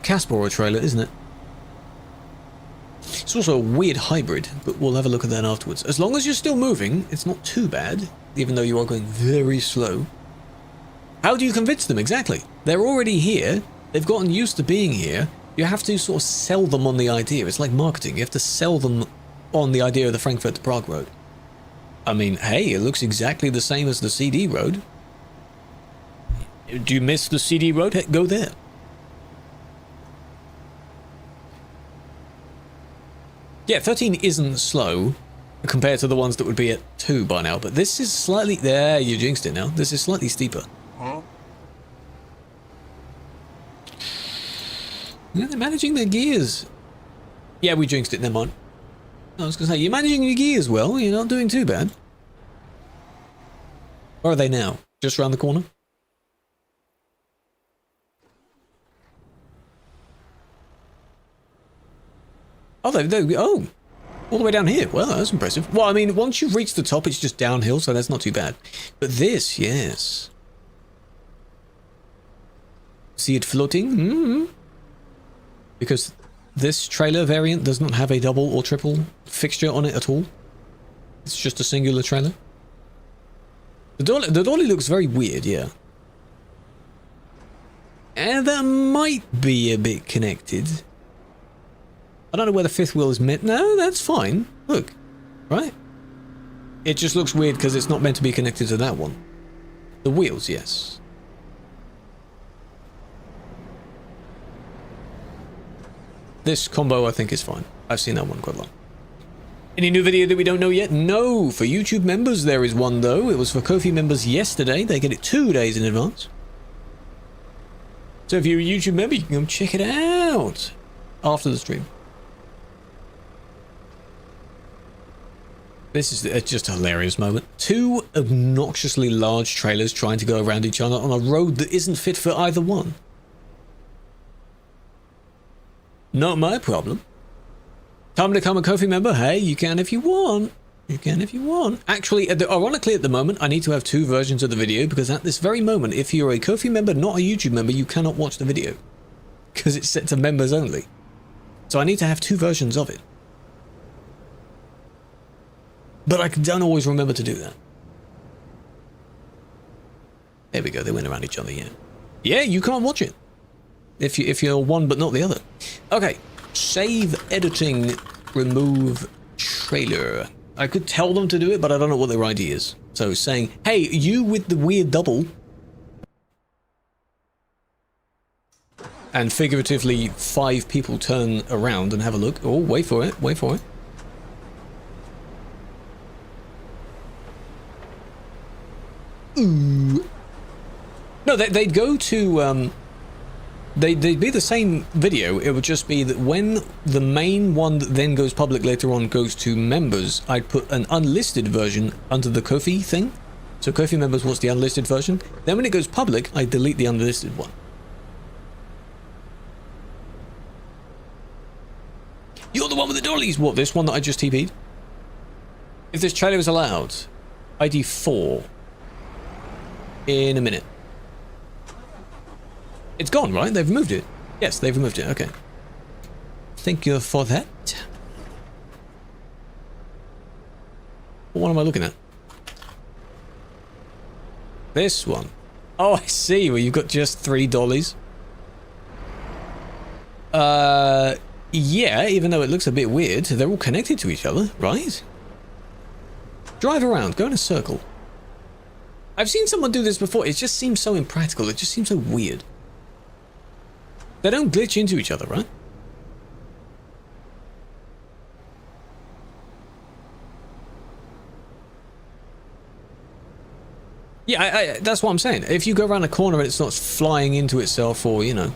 Caspora trailer, isn't it? It's also a weird hybrid, but we'll have a look at that afterwards. As long as you're still moving, it's not too bad, even though you are going very slow. How do you convince them exactly? They're already here. They've gotten used to being here. You have to sort of sell them on the idea. It's like marketing. You have to sell them on the idea of the Frankfurt to Prague road. I mean, hey, it looks exactly the same as the CD road. Do you miss the CD road? Hey, go there. Yeah, 13 isn't slow compared to the ones that would be at 2 by now, but this is slightly... There, you jinxed it now. This is slightly steeper. Huh? Yeah, they're managing their gears. Yeah, we jinxed it, never mind. I was going to say, you're managing your gears well. You're not doing too bad. Where are they now? Just around the corner? Oh, oh, all the way down here. Well, that's impressive. Well, I mean, once you've reached the top, it's just downhill, so that's not too bad. But this, yes. See it floating? Mm-hmm. Because this trailer variant does not have a double or triple fixture on it at all. It's just a singular trailer. The dolly looks very weird, yeah. And that might be a bit connected. I don't know where the fifth wheel is meant. No, that's fine. Look, right? It just looks weird because it's not meant to be connected to that one. The wheels, yes. This combo, I think, is fine. I've seen that one quite a lot. Any new video that we don't know yet? No. For YouTube members, there is one, though. It was for Ko-fi members yesterday. They get it 2 days in advance. So if you're a YouTube member, you can go check it out after the stream. This is just a hilarious moment. 2 obnoxiously large trailers trying to go around each other on a road that isn't fit for either one. Not my problem. Time to become a Ko-fi member? Hey, you can if you want. You can if you want. Actually, ironically at the moment, I need to have 2 versions of the video because at this very moment, if you're a Ko-fi member, not a YouTube member, you cannot watch the video. Because it's set to members only. So I need to have 2 versions of it. But I don't always remember to do that. There we go, they went around each other, yeah. Yeah, you can't watch it. If you're one but not the other. Okay, save editing, remove trailer. I could tell them to do it, but I don't know what their idea is. So saying, hey, you with the weird double. And figuratively, 5 people turn around and have a look. Oh, wait for it, wait for it. Ooh. No, they'd go to, they'd be the same video. It would just be that when the main one that then goes public later on goes to members, I'd put an unlisted version under the Ko-fi thing. So Ko-fi members watch the unlisted version. Then when it goes public, I delete the unlisted one. You're the one with the dollies! What, this one that I just TP'd? If this trailer is allowed, ID 4. In a minute. It's gone, right? They've removed it. Yes, they've removed it. Okay. Thank you for that. What am I looking at? This one. Oh, I see. Well, you've got just 3 dollies. Yeah, even though it looks a bit weird, they're all connected to each other, right? Drive around, go in a circle. I've seen someone do this before. It just seems so impractical. It just seems so weird. They don't glitch into each other, right? Yeah, that's what I'm saying. If you go around a corner and it's not flying into itself, or, you know,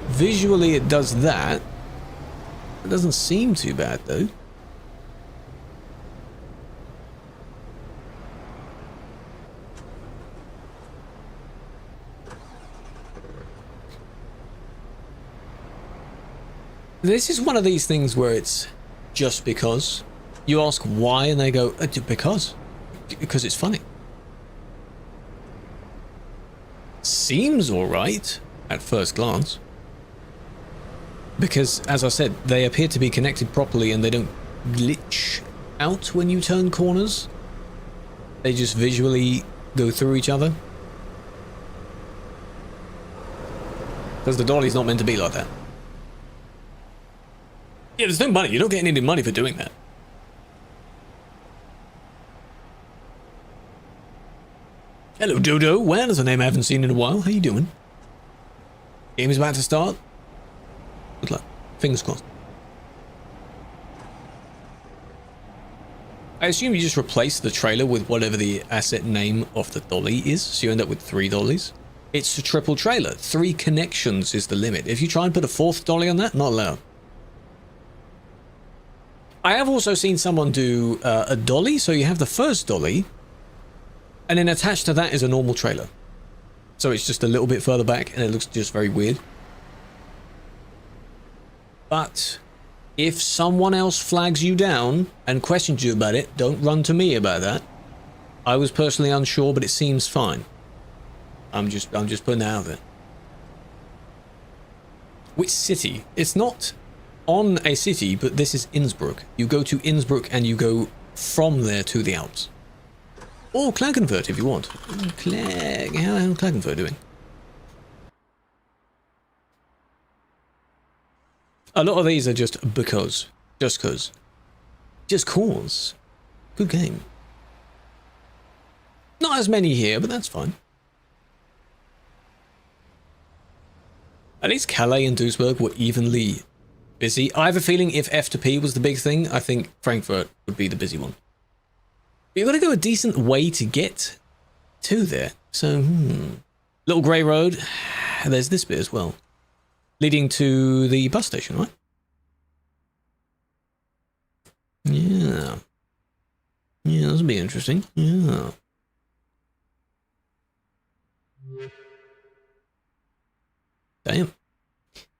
visually it does that. It doesn't seem too bad, though. This is one of these things where it's just because. You ask why and they go, because it's funny. Seems alright at first glance. Because, as I said, they appear to be connected properly and they don't glitch out when you turn corners. They just visually go through each other. Because the dolly's not meant to be like that. Yeah, there's no money. You're not getting any money for doing that. Hello, Dodo. Well, there's a name I haven't seen in a while. How you doing? Game is about to start. Good luck. Fingers crossed. I assume you just replace the trailer with whatever the asset name of the dolly is, so you end up with 3 dollies. It's a triple trailer. 3 connections is the limit. If you try and put a 4th dolly on that, not allowed. I have also seen someone do a dolly, so you have the first dolly, and then attached to that is a normal trailer. So it's just a little bit further back, and it looks just very weird. But if someone else flags you down and questions you about it, don't run to me about that. I was personally unsure, but it seems fine. I'm just putting that out there. Which city? It's not on a city, but this is Innsbruck. You go to Innsbruck and you go from there to the Alps. Or Klagenfurt if you want. How's Klagenfurt doing? A lot of these are just because. Just cause. Just cause. Good game. Not as many here, but that's fine. At least Calais and Duisburg were evenly busy. I have a feeling if F to P was the big thing, I think Frankfurt would be the busy one. But you've got to go a decent way to get to there. So, Little Grey Road. There's this bit as well. Leading to the bus station, right? Yeah. Yeah, this will be interesting. Yeah. Damn.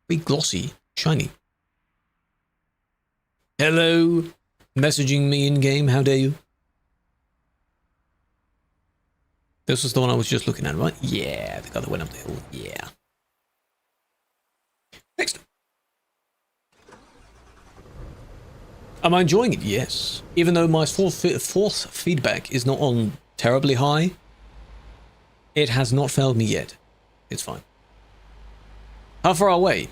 Be glossy. Shiny. Hello. Messaging me in-game. How dare you? This was the one I was just looking at, right? Yeah, the guy that went up the hill. Yeah. Next. Am I enjoying it? Yes. Even though my fourth feedback is not on terribly high, it has not failed me yet. It's fine. How far away?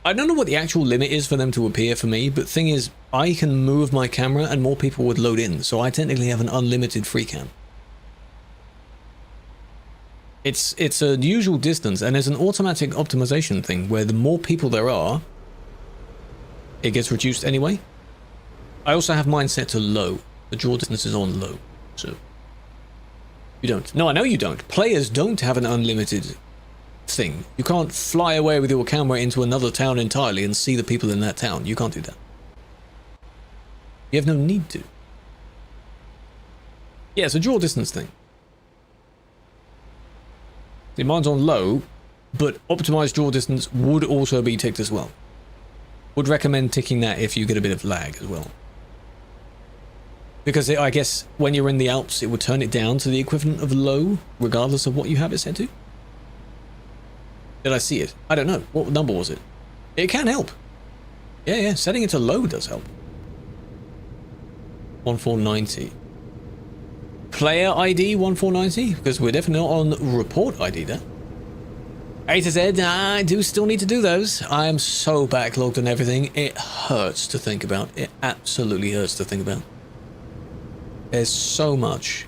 I don't know what the actual limit is for them to appear for me, but thing is, I can move my camera and more people would load in, so I technically have an unlimited free cam. It's a usual distance, and there's an automatic optimization thing where the more people there are, it gets reduced anyway. I also have mine set to low. The draw distance is on low, so you don't. No, I know you don't. Players don't have an unlimited thing. You can't fly away with your camera into another town entirely and see the people in that town. You can't do that. You have no need to. Yeah, it's a draw distance thing. See, mine's on low, but optimized draw distance would also be ticked as well. Would recommend ticking that if you get a bit of lag as well. Because I guess when you're in the Alps, it would turn it down to the equivalent of low, regardless of what you have it set to. Did I see it? I don't know. What number was it? It can help. Yeah, setting it to low does help. 1490. player ID 1490? Because we're definitely not on report ID there. A to Z, I do still need to do those. I am so backlogged on everything. It hurts to think about. It absolutely hurts to think about. There's so much.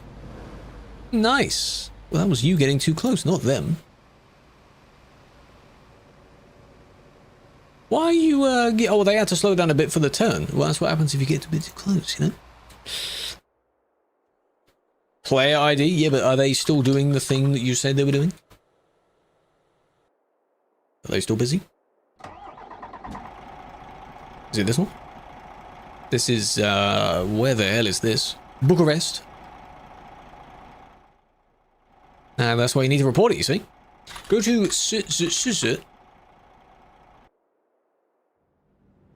Nice. Well, that was you getting too close, not them. Why are you, oh, they had to slow down a bit for the turn. Well, that's what happens if you get a bit too close, you know? Player ID, yeah, but are they still doing the thing that you said they were doing? Are they still busy? Is it this one? This is, where the hell is this? Bucharest. That's why you need to report it, you see. Go to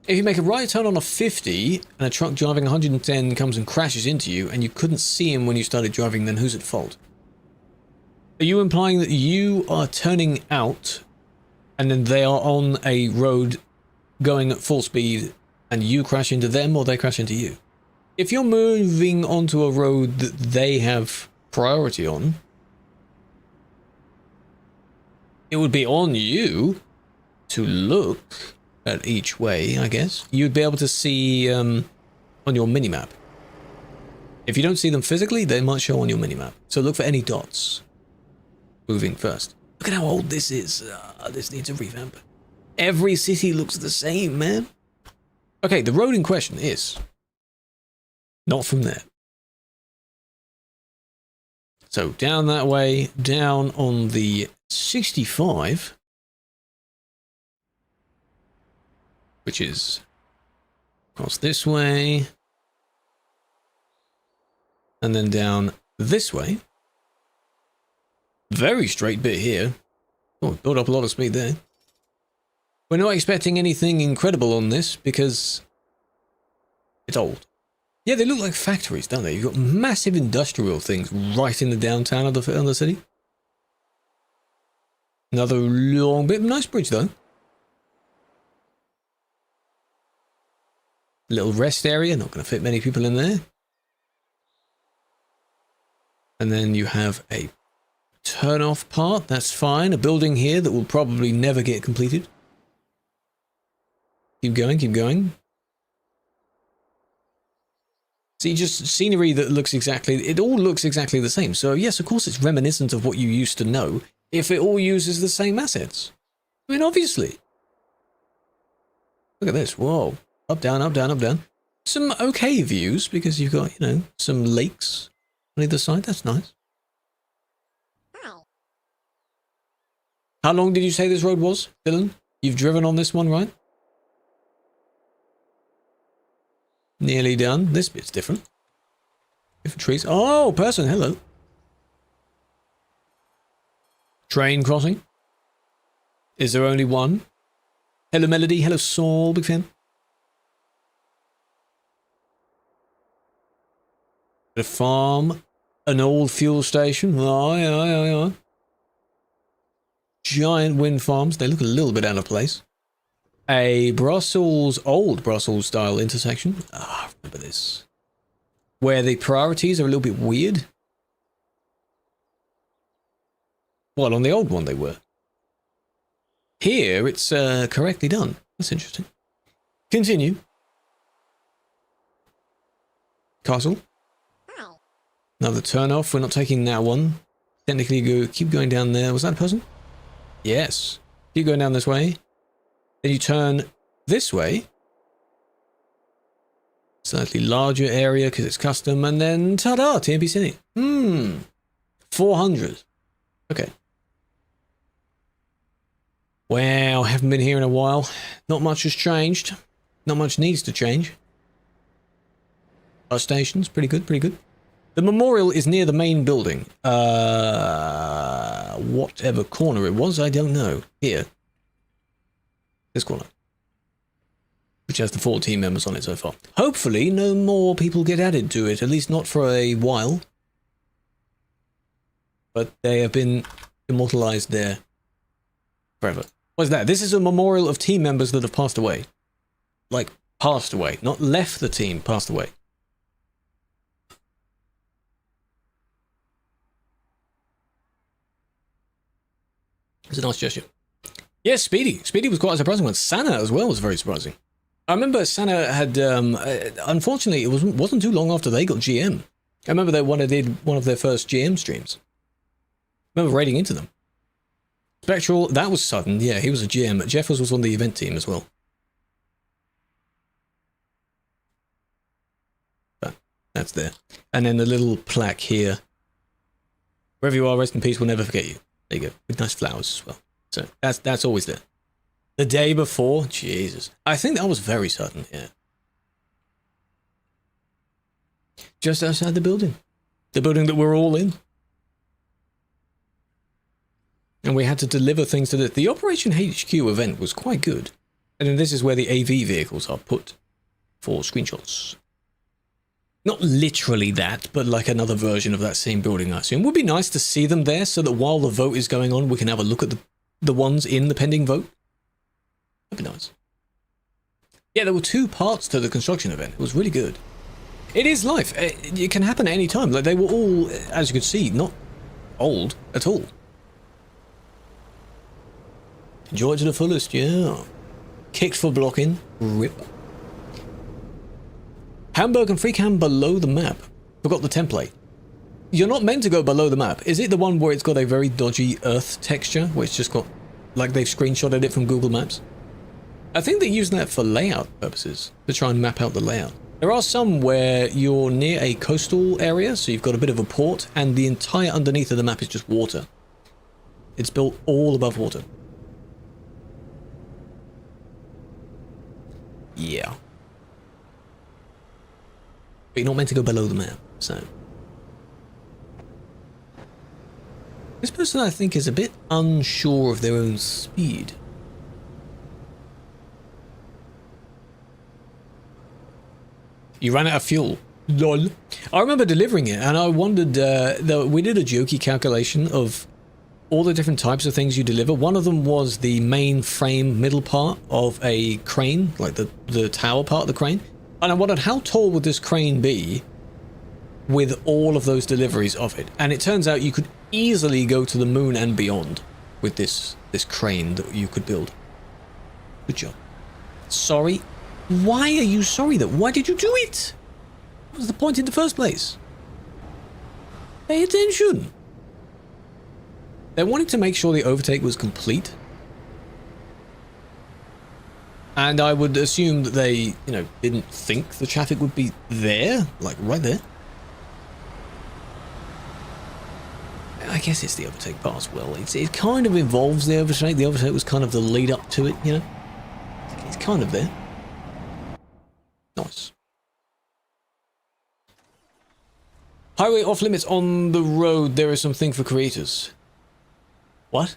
if you make a right turn on a 50 and a truck driving 110 comes and crashes into you and you couldn't see him when you started driving, then who's at fault? Are you implying that you are turning out and then they are on a road going at full speed and you crash into them, or they crash into you? If you're moving onto a road that they have priority on, it would be on you to look at each way, I guess. You'd be able to see on your minimap. If you don't see them physically, they might show on your minimap. So look for any dots moving first. Look at how old this is. This needs a revamp. Every city looks the same, man. Okay, the road in question is not from there. So down that way, down on the 65, which is across this way, and then down this way. Very straight bit here. Oh, built up a lot of speed there. We're not expecting anything incredible on this because it's old. Yeah, they look like factories, don't they? You've got massive industrial things right in the downtown of the city. Another long bit. Nice bridge, though. Little rest area. Not going to fit many people in there. And then you have a turn-off part. That's fine. A building here that will probably never get completed. Keep going, keep going. See, just scenery that looks exactly... It all looks exactly the same. So, yes, of course it's reminiscent of what you used to know if it all uses the same assets. I mean, obviously. Look at this. Whoa. Up, down, up, down, up, down. Some okay views because you've got, you know, some lakes on either side. That's nice. How long did you say this road was, Dylan? You've driven on this one, right? Nearly done. This bit's different. Different trees. Oh, person, hello. Train crossing. Is there only one? Hello, Melody. Hello, Saul. Big fan. A farm. An old fuel station. Oh, yeah. Giant wind farms. They look a little bit out of place. A Brussels, old Brussels style intersection. Ah, I remember this. Where the priorities are a little bit weird. Well, on the old one they were. Here it's correctly done. That's interesting. Continue. Castle. Another turn off. We're not taking that one. Technically keep going down there. Was that a person? Yes. Keep going down this way. Then you turn this way. Slightly larger area because it's custom. And then, ta-da, TMP City. 400. Okay. Wow, haven't been here in a while. Not much has changed. Not much needs to change. Bus stations, pretty good, pretty good. The memorial is near the main building. Whatever corner it was, I don't know. Here. This corner. Which has the 4 team members on it so far. Hopefully, no more people get added to it, at least not for a while. But they have been immortalized there forever. What's that? This is a memorial of team members that have passed away. Like, passed away. Not left the team, passed away. It's a nice gesture. Yes, Speedy. Speedy was quite a surprising one. Sana as well was very surprising. I remember Sana had, unfortunately, it wasn't too long after they got GM. I remember they did one of their first GM streams. I remember raiding into them. Spectral, that was sudden. Yeah, he was a GM. Jeff was on the event team as well. But that's there. And then the little plaque here. Wherever you are, rest in peace, we'll never forget you. There you go. With nice flowers as well. So that's always there. The day before, Jesus. I think that was very sudden, yeah. Just outside the building. The building that we're all in. And we had to deliver things to the Operation HQ event was quite good. And then this is where the AV vehicles are put for screenshots. Not literally that, but like another version of that same building, I assume. It would be nice to see them there so that while the vote is going on, we can have a look at the ones in the pending vote. That'd be nice. Yeah, there were 2 parts to the construction event. It was really good. It is life. It can happen at any time. Like, they were all, as you could see, not old at all. Enjoy it to the fullest, yeah. Kicked for blocking. Rip. Hamburg and Freecam below the map. Forgot the template. You're not meant to go below the map. Is it the one where it's got a very dodgy earth texture? Where it's just got, like they've screenshotted it from Google Maps? I think they're using that for layout purposes. To try and map out the layout. There are some where you're near a coastal area, so you've got a bit of a port, and the entire underneath of the map is just water. It's built all above water. Yeah. But you're not meant to go below the map, so. This person, I think, is a bit unsure of their own speed. You ran out of fuel. Lol. I remember delivering it, and I wondered, we did a jokey calculation of all the different types of things you deliver. One of them was the main frame middle part of a crane, like the tower part of the crane. And I wondered, how tall would this crane be with all of those deliveries of it? And it turns out you could easily go to the moon and beyond with this crane that you could build. Good job. Sorry? Why are you sorry though? Why did you do it? What was the point in the first place? Pay attention. They wanted to make sure the overtake was complete. And I would assume that they, you know, didn't think the traffic would be there, like right there. I guess it's the overtake part as well. It kind of involves the overtake. The overtake was kind of the lead up to it, you know. It's kind of there. Nice. Highway off limits on the road. There is something for creators. What?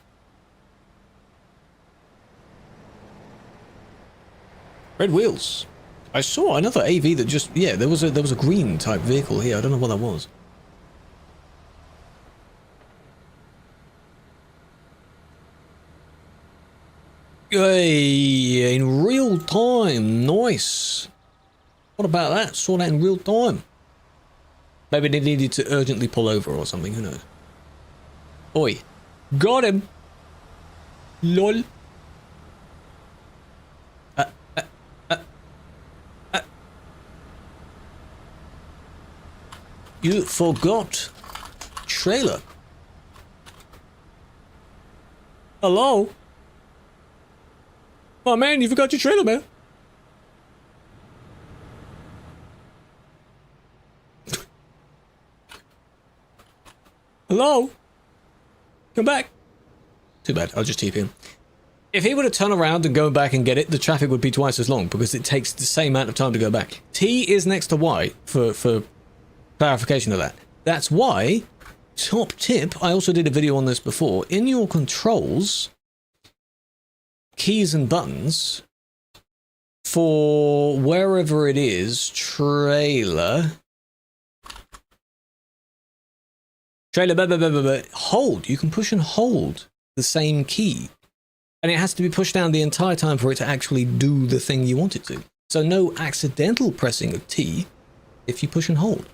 Red wheels. I saw another AV that just, yeah, there was a green type vehicle here. I don't know what that was. Hey, in real time. Nice. What about that? Saw that in real time. Maybe they needed to urgently pull over or something, who knows? Oi. Got him. Lol. You forgot trailer. Hello? Oh man, you forgot your trailer, man. Hello? Come back. Too bad, I'll just TP him. If he were to turn around and go back and get it, the traffic would be twice as long because it takes the same amount of time to go back. T is next to Y for clarification of that. That's why, top tip, I also did a video on this before, in your controls, keys and buttons, for wherever it is, trailer, hold, you can push and hold the same key. And it has to be pushed down the entire time for it to actually do the thing you want it to. So no accidental pressing of T if you push and hold.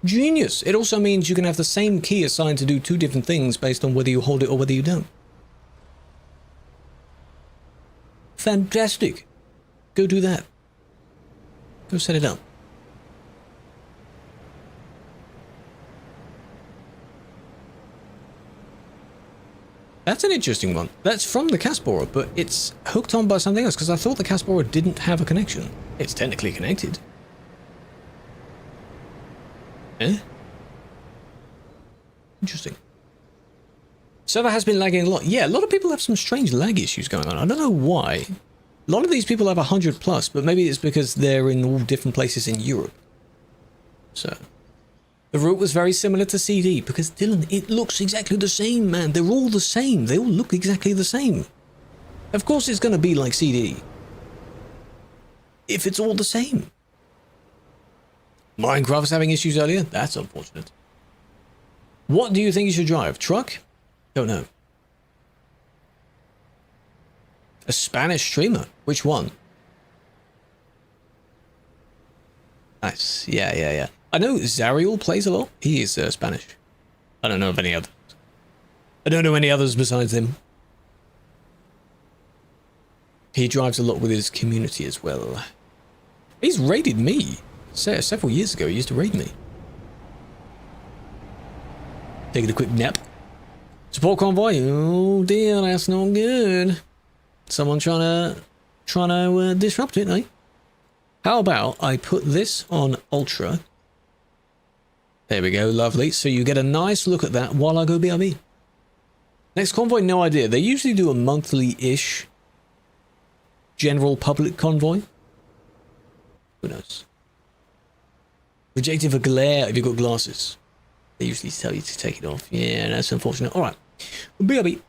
Genius! It also means you can have the same key assigned to do 2 different things based on whether you hold it or whether you don't. Fantastic. Go do that. Go set it up. That's an interesting one. That's from the Caspora, but it's hooked on by something else, because I thought the Caspora didn't have a connection. It's technically connected. Eh? Interesting. Server has been lagging a lot. Yeah, a lot of people have some strange lag issues going on. I don't know why. A lot of these people have 100 plus, but maybe it's because they're in all different places in Europe. So, the route was very similar to CD, because Dylan, it looks exactly the same, man. They're all the same. They all look exactly the same. Of course it's going to be like CD. If it's all the same. Minecraft was having issues earlier? That's unfortunate. What do you think you should drive? Truck? Don't know. A Spanish streamer? Which one? Nice. Yeah. I know Zariel plays a lot. He is Spanish. I don't know of any others. I don't know any others besides him. He drives a lot with his community as well. He's raided me. Several years ago, he used to raid me. Taking a quick nap. Support convoy. Oh dear, that's not good. Someone trying to disrupt it, eh? How about I put this on Ultra? There we go, lovely. So you get a nice look at that while I go BRB. Next convoy, no idea. They usually do a monthly-ish general public convoy. Who knows? Rejected for glare if you've got glasses. They usually tell you to take it off. Yeah, that's unfortunate. Alright. BRB.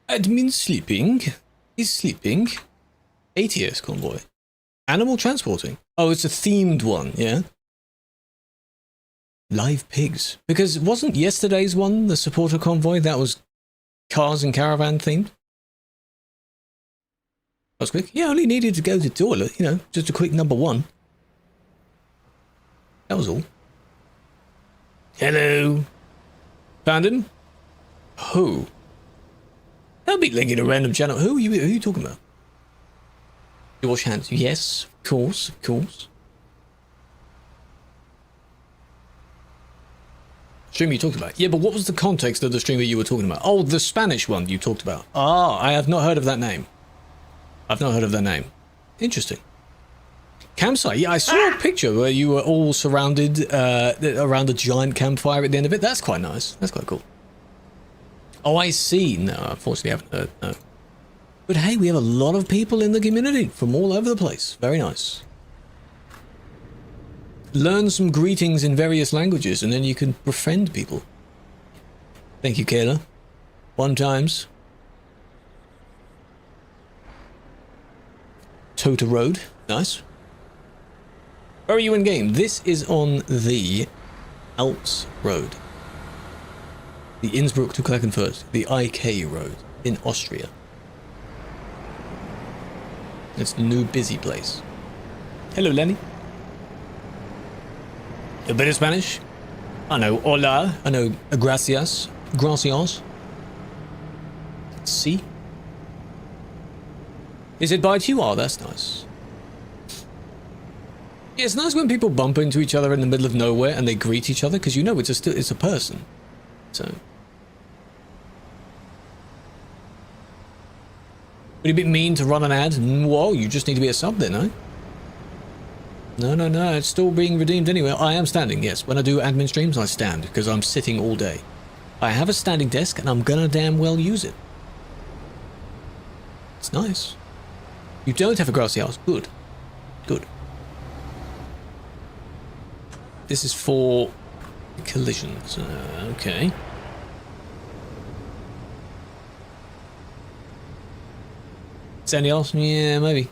Admin sleeping. Is sleeping. ATS convoy. Animal transporting. Oh, it's a themed one, yeah? Live pigs. Because wasn't yesterday's one the supporter convoy that was cars and caravan themed? That was quick. Yeah, only needed to go to the toilet, you know, just a quick number one. That was all. Hello. Found him? Who? Don't be linking a random channel. Who are you talking about? You wash hands. Yes, of course, of course. Streamer you talked about. Yeah, but what was the context of the streamer you were talking about? Oh, the Spanish one you talked about. Ah, I have not heard of that name. I've not heard of that name. Interesting. Campsite. Yeah, I saw a picture where you were all surrounded around a giant campfire at the end of it. That's quite nice. That's quite cool. Oh, I see. No, unfortunately, I haven't heard. No. But hey, we have a lot of people in the community from all over the place. Very nice. Learn some greetings in various languages, and then you can befriend people. Thank you, Kayla. 1 times. Tota Road. Nice. Where are you in game? This is on the Alps Road. The Innsbruck to Klagenfurt. The IK Road in Austria. It's the new busy place. Hello, Lenny. A bit of Spanish? I know hola. I know gracias. Gracias. See? Is it bite you? Oh, that's nice. Yeah, it's nice when people bump into each other in the middle of nowhere and they greet each other, because you know it's a person. So. Would it be mean to run an ad? Whoa, you just need to be a sub then, eh? No, it's still being redeemed anyway. I am standing, yes. When I do admin streams, I stand, because I'm sitting all day. I have a standing desk, and I'm gonna damn well use it. It's nice. You don't have a grassy house. Good. Good. This is for collisions. Okay. Is there any else? Yeah, maybe.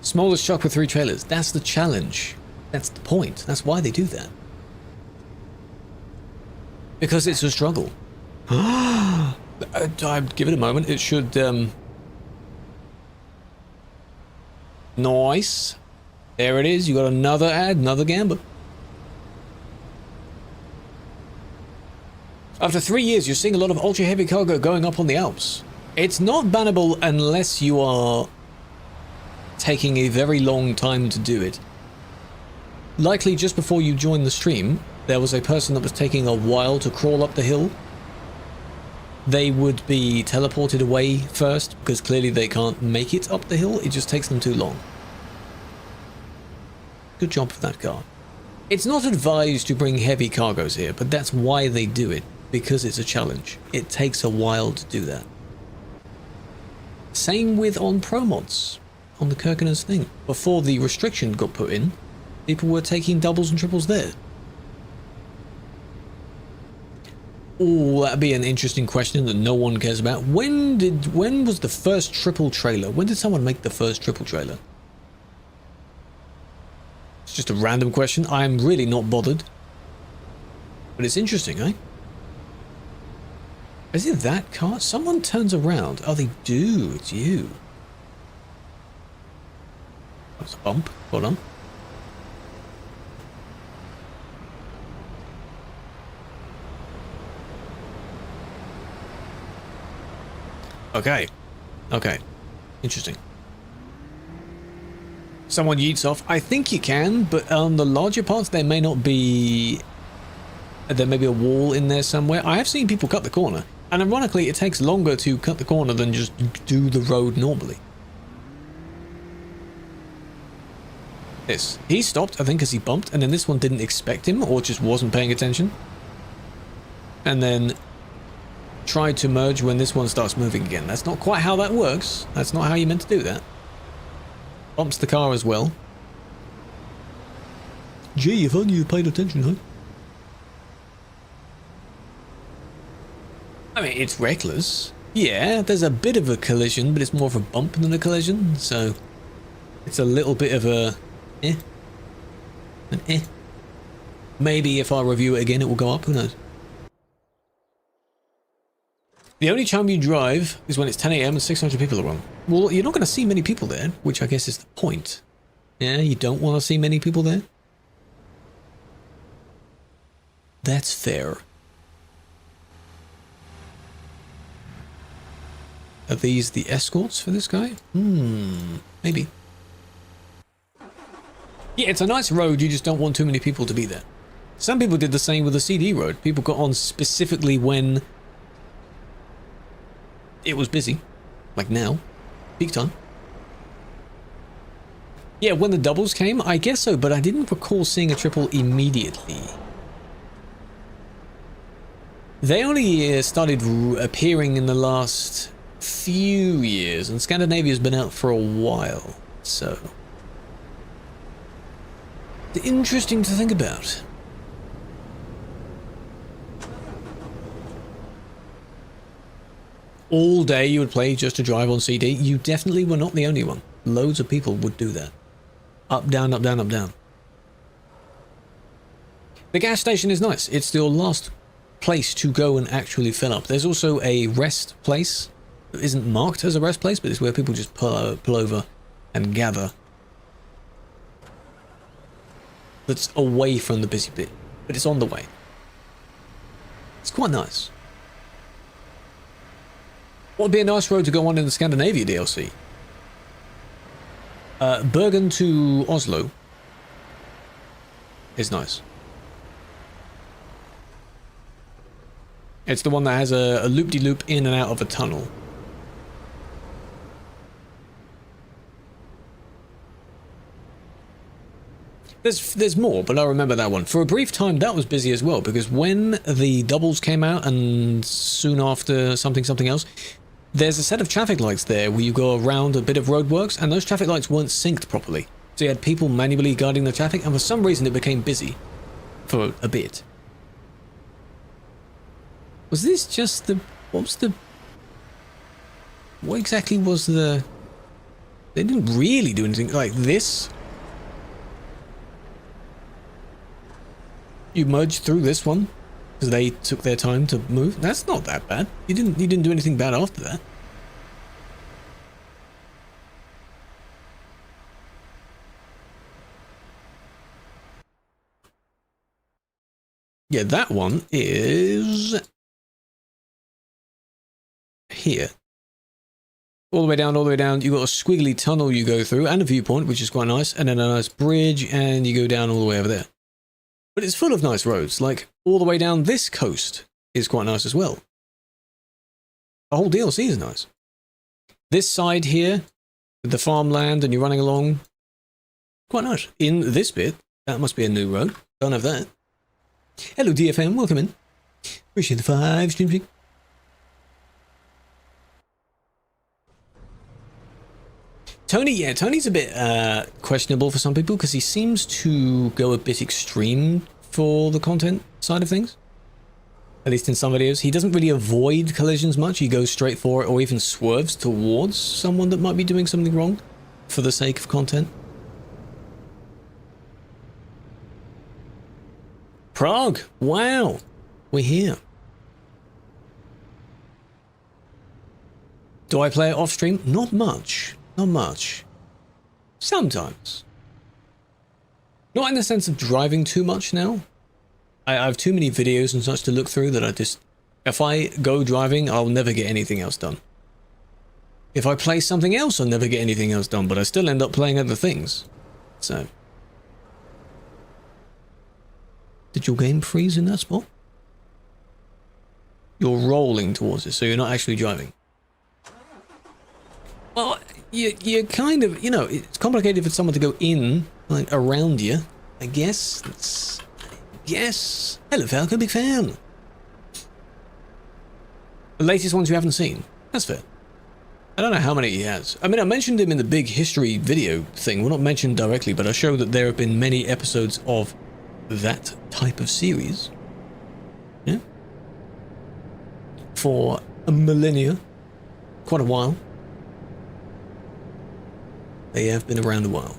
Smallest truck with 3 trailers. That's the challenge. That's the point. That's why they do that. Because it's a struggle. I'd give it a moment. It should, Nice. There it is. You got another ad, another gambler. After 3 years, you're seeing a lot of ultra-heavy cargo going up on the Alps. It's not bannable unless you are taking a very long time to do it. Likely just before you joined the stream, there was a person that was taking a while to crawl up the hill. They would be teleported away first, because clearly they can't make it up the hill. It just takes them too long. Good job for that car. It's not advised to bring heavy cargoes here, but that's why they do it, because it's a challenge. It takes a while to do that. Same with on Pro Mods, on the Kirkiners thing. Before the restriction got put in, people were taking doubles and triples there. Oh, that'd be an interesting question that no one cares about. When was the first triple trailer? When did someone make the first triple trailer? It's just a random question. I'm really not bothered. But it's interesting, eh? Is it that car? Someone turns around. Oh, they do. It's you. That's a bump. Hold on. Okay. Okay. Interesting. Someone yeets off. I think you can, but on the larger parts, there may not be... There may be a wall in there somewhere. I have seen people cut the corner. And ironically, it takes longer to cut the corner than just do the road normally. This. He stopped, I think, because he bumped, and then this one didn't expect him, or just wasn't paying attention. And then tried to merge when this one starts moving again. That's not quite how that works. That's not how you meant to do that. Bumps the car as well. Gee, if only you paid attention, huh? I mean, it's reckless. Yeah, there's a bit of a collision, but it's more of a bump than a collision, so it's a little bit of a an Maybe if I review it again, it will go up, who knows? The only time you drive is when it's 10 AM and 600 people are on. Well, you're not going to see many people there, which I guess is the point. Yeah, you don't want to see many people there. That's fair. Are these the escorts for this guy? Maybe. Yeah, it's a nice road, you just don't want too many people to be there. Some people did the same with the CD road. People got on specifically when it was busy. Like now. Peak time. Yeah, when the doubles came, I guess so, but I didn't recall seeing a triple immediately. They only started appearing in the last few years, and Scandinavia's been out for a while, so... interesting to think about. All day you would play just to drive on CD. You definitely were not the only one. Loads of people would do that. Up, down, up, down, up, down. The gas station is nice. It's your last place to go and actually fill up. There's also a rest place that isn't marked as a rest place, but it's where people just pull over and gather. That's away from the busy bit, but it's on the way. It's quite nice. What would be a nice road to go on in the Scandinavia DLC? Bergen to Oslo is nice. It's the one that has a loop-de-loop in and out of a tunnel. There's more, but I remember that one. For a brief time, that was busy as well, because when the doubles came out, and soon after something else, there's a set of traffic lights there where you go around a bit of roadworks, and those traffic lights weren't synced properly. So you had people manually guarding the traffic, and for some reason it became busy. For a bit. Was this just the... what exactly was the... They didn't really do anything like this. You merged through this one because they took their time to move. That's not that bad. You didn't do anything bad after that. Yeah, that one is here. All the way down, all the way down. You've got a squiggly tunnel you go through and a viewpoint, which is quite nice, and then a nice bridge, and you go down all the way over there. But it's full of nice roads, like all the way down this coast is quite nice as well. The whole DLC is nice. This side here, with the farmland and you're running along, quite nice. In this bit, that must be a new road. Don't have that. Hello DFM, welcome in. Appreciate the 5 stream. Tony, yeah, Tony's a bit questionable for some people because he seems to go a bit extreme for the content side of things. At least in some videos. He doesn't really avoid collisions much. He goes straight for it or even swerves towards someone that might be doing something wrong for the sake of content. Prague! Wow! We're here. Do I play it off stream? Not much. Not much. Sometimes. Not in the sense of driving too much now. I have too many videos and such to look through that I just... If I go driving, I'll never get anything else done. If I play something else, I'll never get anything else done, but I still end up playing other things. So... Did your game freeze in that spot? You're rolling towards it, so you're not actually driving. Well, you kind of, you know, it's complicated for someone to go in, like, around you, I guess. Yes. Hello, Falco, big fan. The latest ones you haven't seen. That's fair. I don't know how many he has. I mean, I mentioned him in the big history video thing. Well, not mentioned directly, but I show that there have been many episodes of that type of series. Yeah. For a millennia. Quite a while. They have been around a while.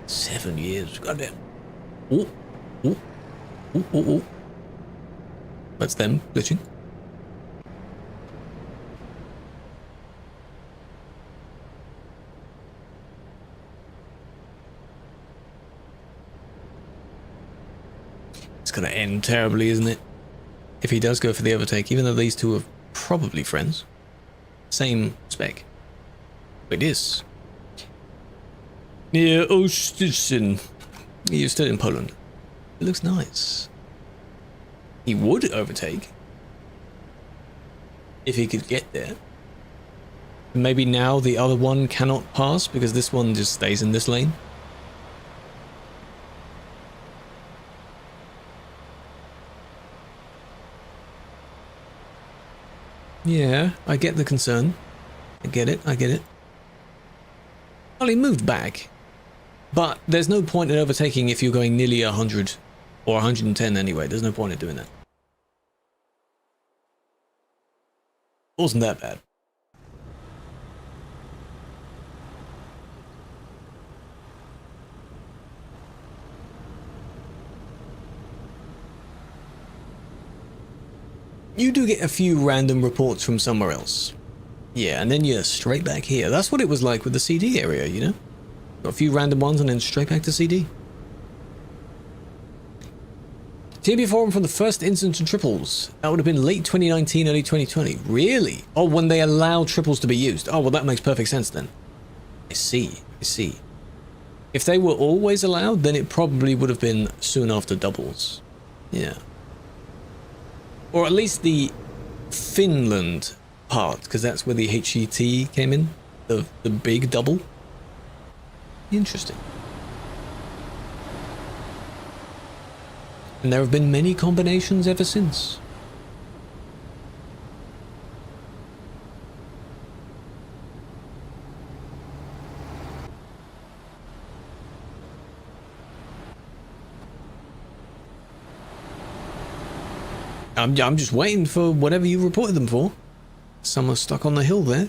$7 years, goddamn. Oh, oh, oh, oh, oh. That's them glitching. It's gonna end terribly, isn't it? If he does go for the overtake, even though these two are probably friends. Same spec. It is. Yeah, Ostysyn. You're still in Poland. It looks nice. He would overtake. If he could get there. Maybe now the other one cannot pass because this one just stays in this lane. Yeah, I get the concern. I get it, I get it. Well, he moved back. But there's no point in overtaking if you're going nearly 100 or 110 anyway. There's no point in doing that. Wasn't that bad. You do get a few random reports from somewhere else. Yeah, and then you're straight back here. That's what it was like with the CD area, you know? Got a few random ones and then straight back to CD. TB forum from the first instance of triples. That would have been late 2019, early 2020. Really? Oh, when they allow triples to be used. Oh, well, that makes perfect sense then. I see. I see. If they were always allowed, then it probably would have been soon after doubles. Yeah. Or at least the Finland part, because that's where the HET came in. The big double. Interesting. And there have been many combinations ever since. I'm just waiting for whatever you reported them for. Someone's stuck on the hill there.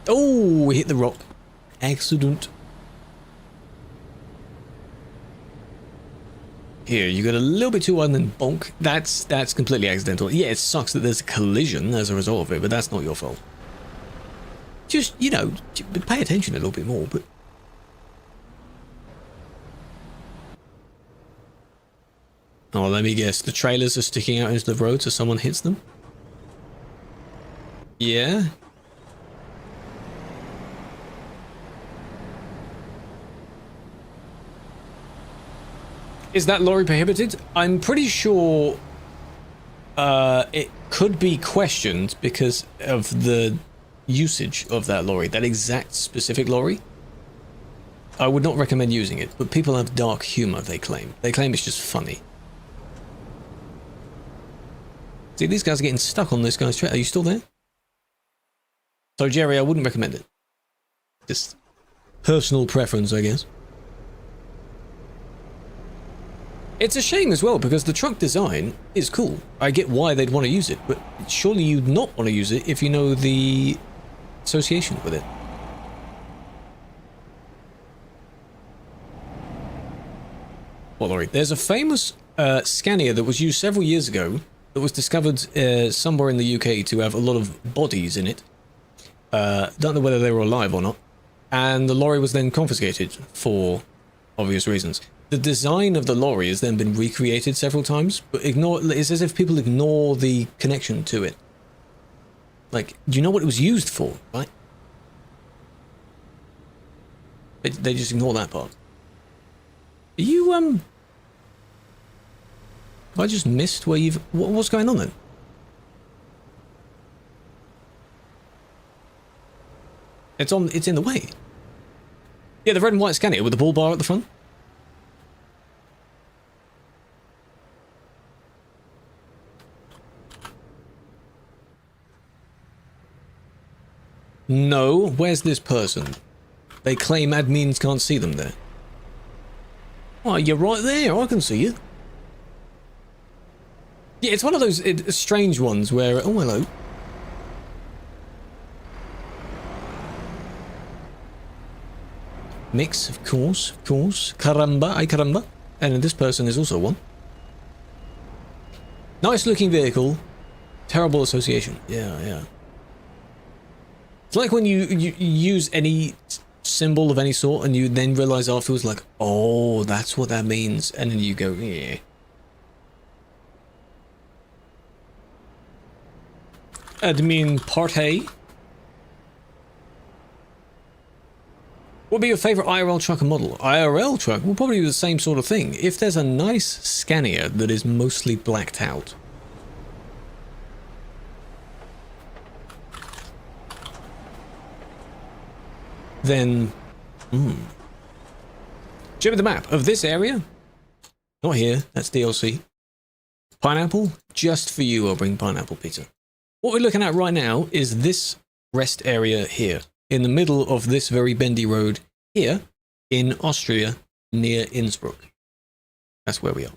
Oh, we hit the rock. Accident. Here, you got a little bit too wide and then bonk. That's completely accidental. Yeah, it sucks that there's a collision as a result of it, but that's not your fault. Just, you know, pay attention a little bit more, but... Oh, let me guess. The trailers are sticking out into the road so someone hits them? Yeah? Is that lorry prohibited? I'm pretty sure it could be questioned because of the usage of that lorry, that exact specific lorry. I would not recommend using it, but people have dark humor, they claim. They claim it's just funny. See, these guys are getting stuck on this guy's trail. Are you still there? So, Jerry, I wouldn't recommend it. Just personal preference, I guess. It's a shame as well, because the truck design is cool. I get why they'd want to use it, but surely you'd not want to use it if you know the association with it. What lorry? There's a famous Scania that was used several years ago that was discovered somewhere in the UK to have a lot of bodies in it. Don't know whether they were alive or not. And the lorry was then confiscated for obvious reasons. The design of the lorry has then been recreated several times, but it's as if people ignore the connection to it. Like, do you know what it was used for, right? They just ignore that part. Are you, have I just missed where you've... What's going on then? It's in the way. Yeah, the red and white Scania with the bull bar at the front. No, where's this person? They claim admins can't see them there. Oh, you're right there, I can see you. Yeah, it's one of those strange ones where... Oh, hello. Mix, of course, of course. Caramba, ay caramba. And this person is also one. Nice looking vehicle. Terrible association. Yeah, yeah. It's like when you use any symbol of any sort and you then realize afterwards like, oh, that's what that means. And then you go, yeah. Admin Partey. What would be your favorite IRL truck and model? IRL truck will probably be the same sort of thing. If there's a nice Scania that is mostly blacked out. Then, show me the map of this area. Not here, that's DLC. Pineapple, just for you I'll bring pineapple pizza. What we're looking at right now is this rest area here, in the middle of this very bendy road here in Austria, near Innsbruck. That's where we are.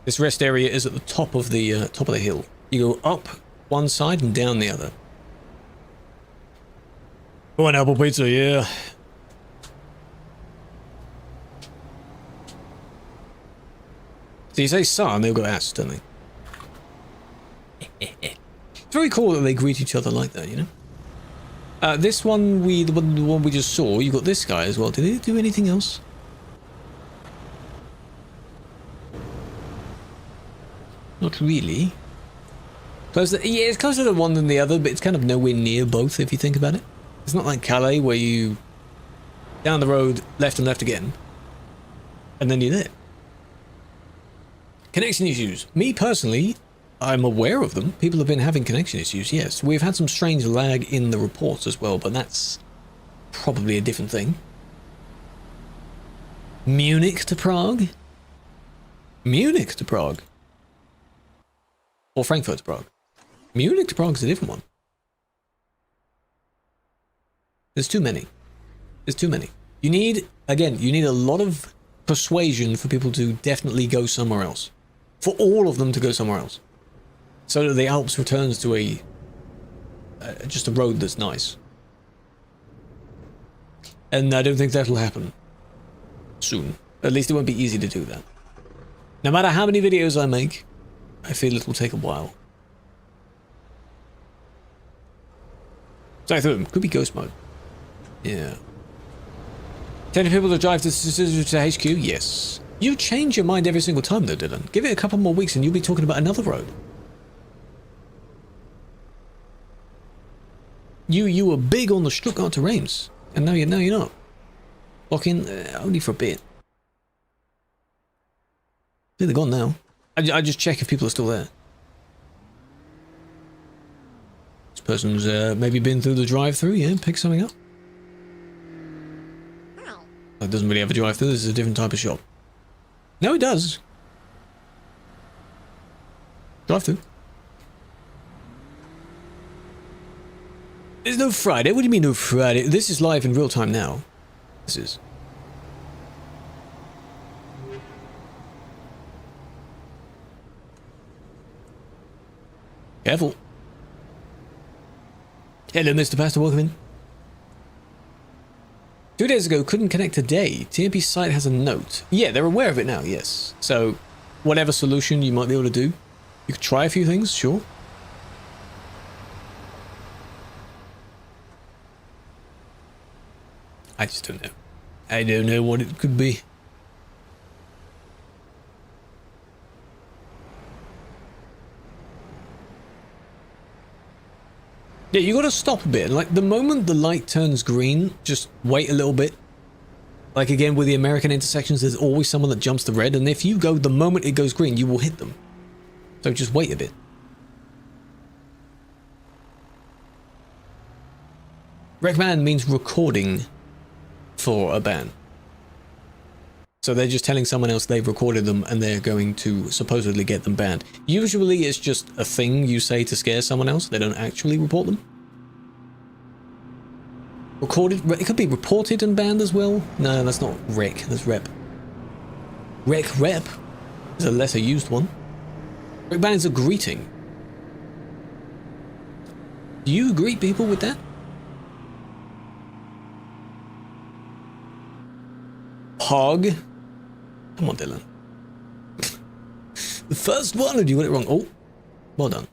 This rest area is at the top of the hill. You go up one side and down the other. Pineapple pizza, yeah. So you say son, they've got ass, don't they? It's very cool that they greet each other like that, you know? This one, the one we just saw, you got this guy as well. Did he do anything else? Not really. Closer, yeah, it's closer to one than the other, but it's kind of nowhere near both if you think about it. It's not like Calais where you down the road, left and left again, and then you're there. Connection issues. Me personally, I'm aware of them. People have been having connection issues, yes. We've had some strange lag in the reports as well, but that's probably a different thing. Munich to Prague? Munich to Prague? Or Frankfurt to Prague? Munich to Prague is a different one. There's too many. There's too many. You need, again, you need a lot of persuasion for people to definitely go somewhere else. For all of them to go somewhere else. So that the Alps returns to a just a road that's nice. And I don't think that'll happen soon. At least it won't be easy to do that. No matter how many videos I make, I feel it will take a while. Sorry, through them. Could be ghost mode. Yeah. 10 people to drive to HQ? Yes. You change your mind every single time though, Dylan. Give it a couple more weeks and you'll be talking about another road. You were big on the Stuttgart to Reims, and now you're not. Lock in only for a bit. I think they're gone now. I just check if people are still there. This person's maybe been through the drive-through, yeah, pick something up. It doesn't really have a drive-through. This is a different type of shop. No, it does. Drive-through. There's no Friday. What do you mean no Friday? This is live in real time now. This is. Careful. Hello, Mr. Pastor. Welcome in. 2 days ago, couldn't connect today. TMP site has a note. Yeah, they're aware of it now, yes. So, whatever solution you might be able to do, you could try a few things, sure. I just don't know. I don't know what it could be. Yeah, you gotta stop a bit. Like, the moment the light turns green, just wait a little bit. Like, again, with the American intersections, there's always someone that jumps the red, and if you go the moment it goes green, you will hit them. So just wait a bit. Recman means recording for a ban. So they're just telling someone else they've recorded them and they're going to supposedly get them banned. Usually it's just a thing you say to scare someone else. They don't actually report them. Recorded, it could be reported and banned as well. No, that's not rec, that's rep. Rep is a lesser used one. Rec ban is a greeting. Do you greet people with that? hog. Come on, Dylan. The first one, or do you got it wrong? Oh, well done.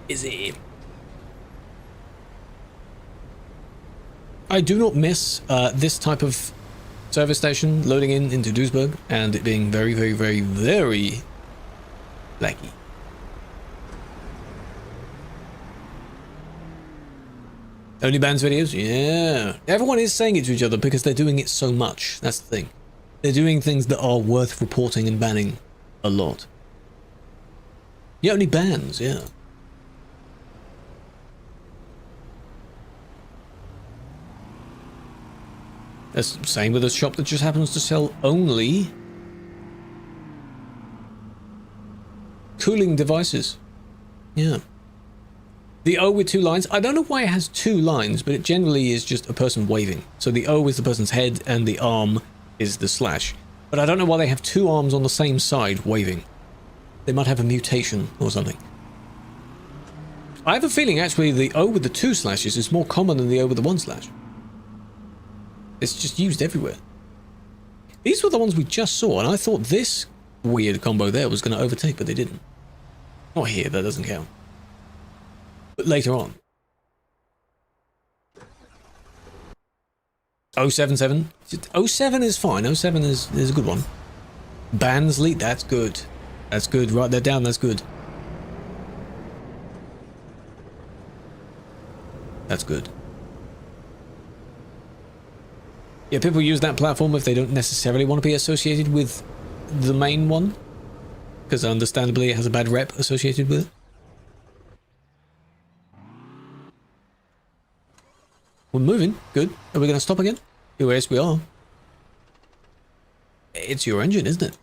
Is it? I do not miss this type of service station loading into Duisburg and it being very, very, very, very laggy. Only bans videos? Yeah. Everyone is saying it to each other because they're doing it so much. That's the thing. They're doing things that are worth reporting and banning a lot. Yeah, only bans, yeah. That's the same with a shop that just happens to sell only cooling devices. Yeah. The O with 2 lines, I don't know why it has 2 lines, but it generally is just a person waving. So the O is the person's head and the arm is the slash. But I don't know why they have 2 arms on the same side waving. They might have a mutation or something. I have a feeling actually the O with the 2 slashes is more common than the O with the 1 slash. It's just used everywhere. These were the ones we just saw, and I thought this weird combo there was going to overtake, but they didn't. Not here, that doesn't count. But later on. 077. 07 is fine. 07 is a good one. Bansley, that's good. That's good. Write that down, that's good. That's good. Yeah, people use that platform if they don't necessarily want to be associated with the main one. Because understandably it has a bad rep associated with it. We're moving. Good. Are we going to stop again? Yes, we are. It's your engine, isn't it?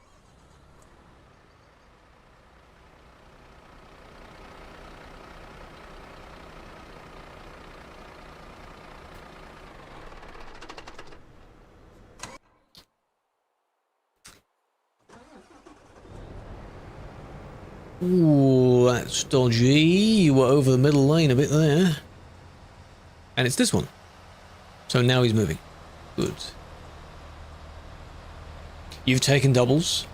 Ooh, that's dodgy. We're over the middle lane a bit there. And it's this one. So now he's moving. Good. You've taken doubles.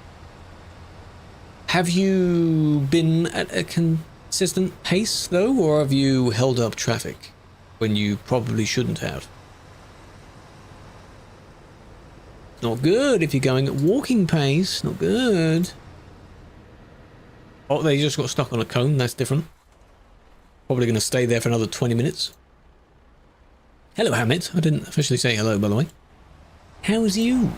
Have you been at a consistent pace, though, or have you held up traffic when you probably shouldn't have? Not good if you're going at walking pace. Not good. Oh, they just got stuck on a cone. That's different. Probably going to stay there for another 20 minutes. Hello, Hamid. I didn't officially say hello, by the way. How's you?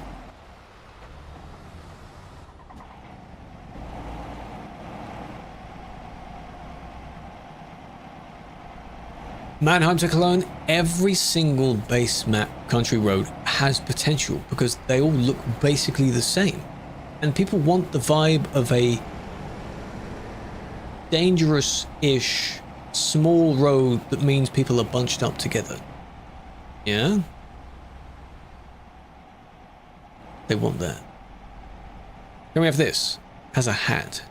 Mannheim to Cologne, every single base map country road has potential because they all look basically the same. And people want the vibe of a dangerous-ish small road that means people are bunched up together. Yeah? They want that. Then we have this as a hat.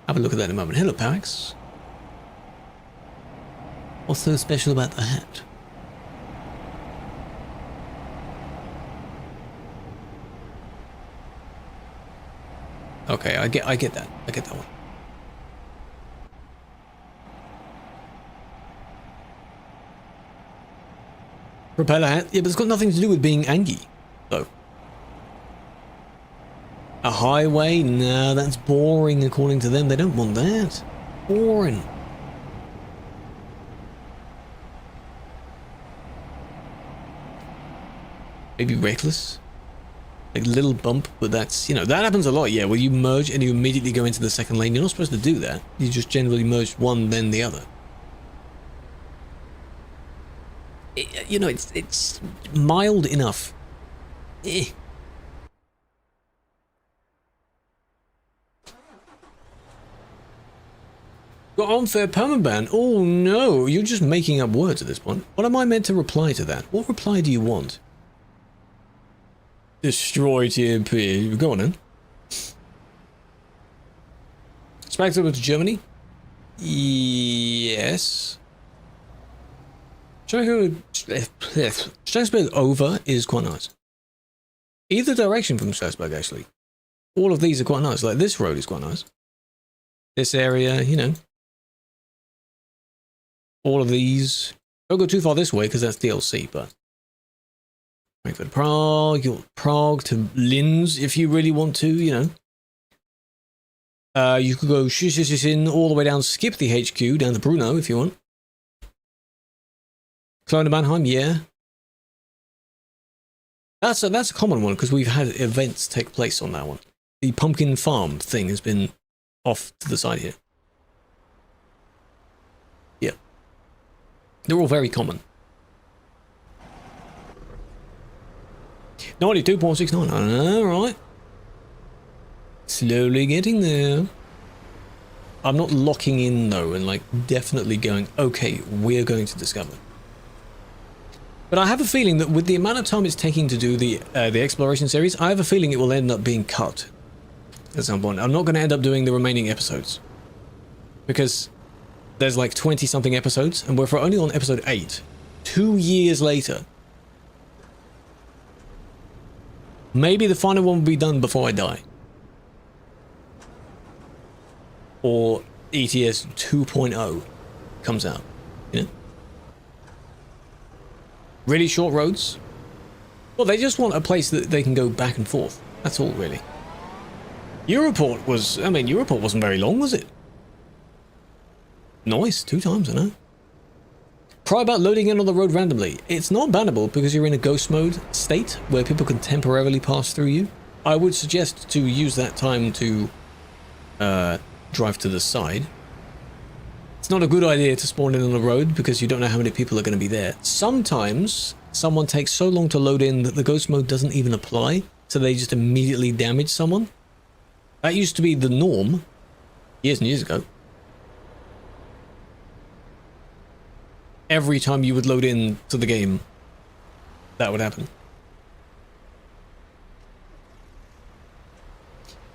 Have a look at that in a moment. Hello, Pax. What's so special about the hat? Okay, I get that. I get that one. Propeller hat? Yeah, but it's got nothing to do with being Angie, though. A highway? No, that's boring according to them. They don't want that. Boring. Maybe reckless? Like a little bump, but that's, you know, that happens a lot, yeah, where you merge and you immediately go into the second lane. You're not supposed to do that. You just generally merge one, then the other. You know, it's mild enough. Eh. Got unfair permaban. Oh no, you're just making up words at this point. What am I meant to reply to that? What reply do you want? Destroy TMP. Go on then. Spectre to Germany. Yes. Strasbourg over is quite nice. Either direction from Strasbourg, actually. All of these are quite nice. Like, this road is quite nice. This area, you know. All of these. Don't go too far this way, because that's DLC, but... Frankfurt, Prague, Prague to Linz, if you really want to, you know. You could go all the way down, skip the HQ, down to Brno, if you want. Clone of Mannheim, yeah. That's a common one, because we've had events take place on that one. The pumpkin farm thing has been off to the side here. Yeah. They're all very common. 92.69, alright. Slowly getting there. I'm not locking in though, and like definitely going, okay, we're going to discover. But I have a feeling that with the amount of time it's taking to do the exploration series, I have a feeling it will end up being cut at some point. I'm not going to end up doing the remaining episodes. Because there's like 20 something episodes, and we're only on episode 8. 2 years later. Maybe the final one will be done before I die. Or ETS 2.0 comes out, you know? Really short roads? Well, they just want a place that they can go back and forth. That's all, really. Europort was... I mean, Europort wasn't very long, was it? Nice, 2 times, I know. Try about loading in on the road randomly. It's not bannable because you're in a ghost mode state where people can temporarily pass through you. I would suggest to use that time to drive to the side. It's not a good idea to spawn in on the road because you don't know how many people are going to be there. Sometimes someone takes so long to load in that the ghost mode doesn't even apply, so they just immediately damage someone. That used to be the norm years and years ago. Every time you would load in to the game, that would happen.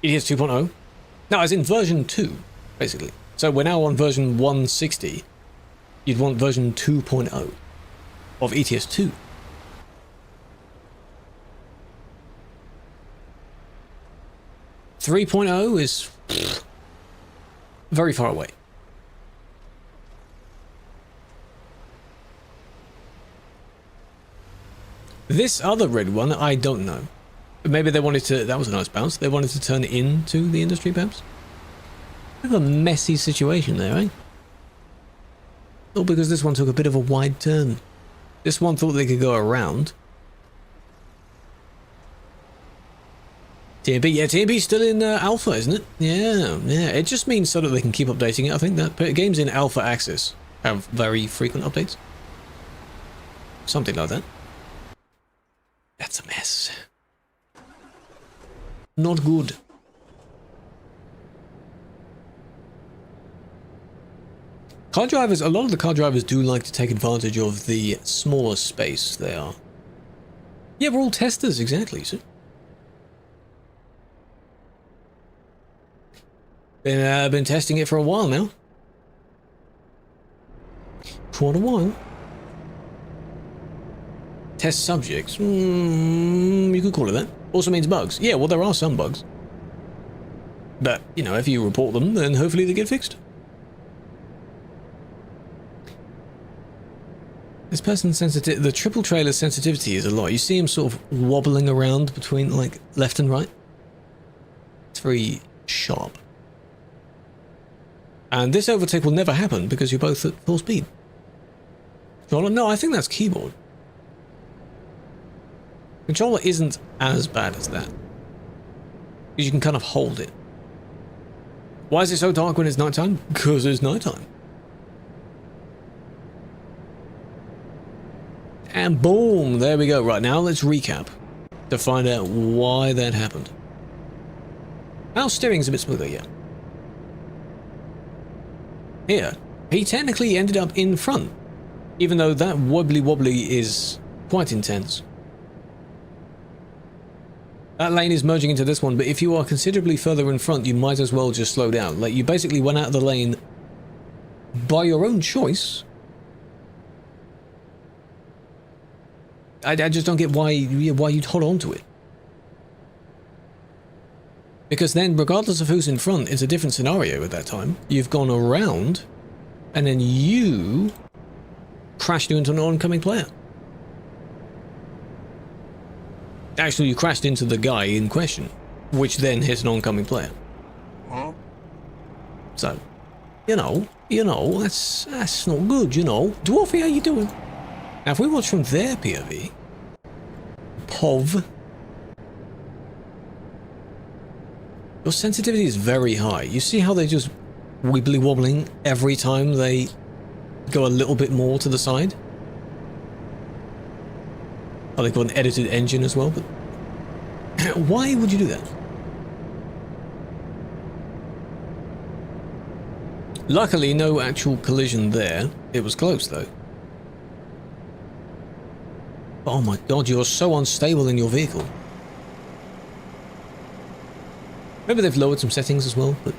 It is 2.0. Now, as in version 2, basically. So we're now on version 160. You'd want version 2.0 of ETS 2. .0 is very far away. This other red one, I don't know. Maybe they wanted to... That was a nice bounce. They wanted to turn into the industry, perhaps? Kind of a messy situation there, eh? All because this one took a bit of a wide turn. This one thought they could go around. TMP, yeah, TMP's still in alpha, isn't it? Yeah. It just means so that they can keep updating it. I think that games in alpha access have very frequent updates. Something like that. That's a mess. Not good. Car drivers, a lot of the car drivers do like to take advantage of the smaller space they are. Yeah, we're all testers, exactly. So. Been testing it for a while now. Quite a while. Test subjects. You could call it that. Also means bugs. Yeah, well, there are some bugs. But, you know, if you report them, then hopefully they get fixed. This person's sensitive. The triple trailer sensitivity is a lot. You see him sort of wobbling around between, like, left and right. It's very sharp. And this overtake will never happen because you're both at full speed. No, I think that's keyboard. Controller isn't as bad as that. Because you can kind of hold it. Why is it so dark when it's nighttime? Because it's nighttime. And boom, there we go. Right, now let's recap to find out why that happened. Now steering's a bit smoother, yeah. Here, he technically ended up in front, even though that wobbly is quite intense. That lane is merging into this one, but if you are considerably further in front, you might as well just slow down. Like, you basically went out of the lane by your own choice. I just don't get why you'd hold on to it. Because then, regardless of who's in front, it's a different scenario at that time. You've gone around, and then you crashed into an oncoming player. Actually, you crashed into the guy in question, which then hits an oncoming player. Huh? So, you know, that's not good, you know. Dwarfi, how you doing? Now, if we watch from their POV, POV, your sensitivity is very high. You see how they just wibbly wobbling every time they go a little bit more to the side? Oh, they've got an edited engine as well, but why would you do that? Luckily, no actual collision there. It was close, though. Oh my god, you're so unstable in your vehicle. Maybe they've lowered some settings as well, but...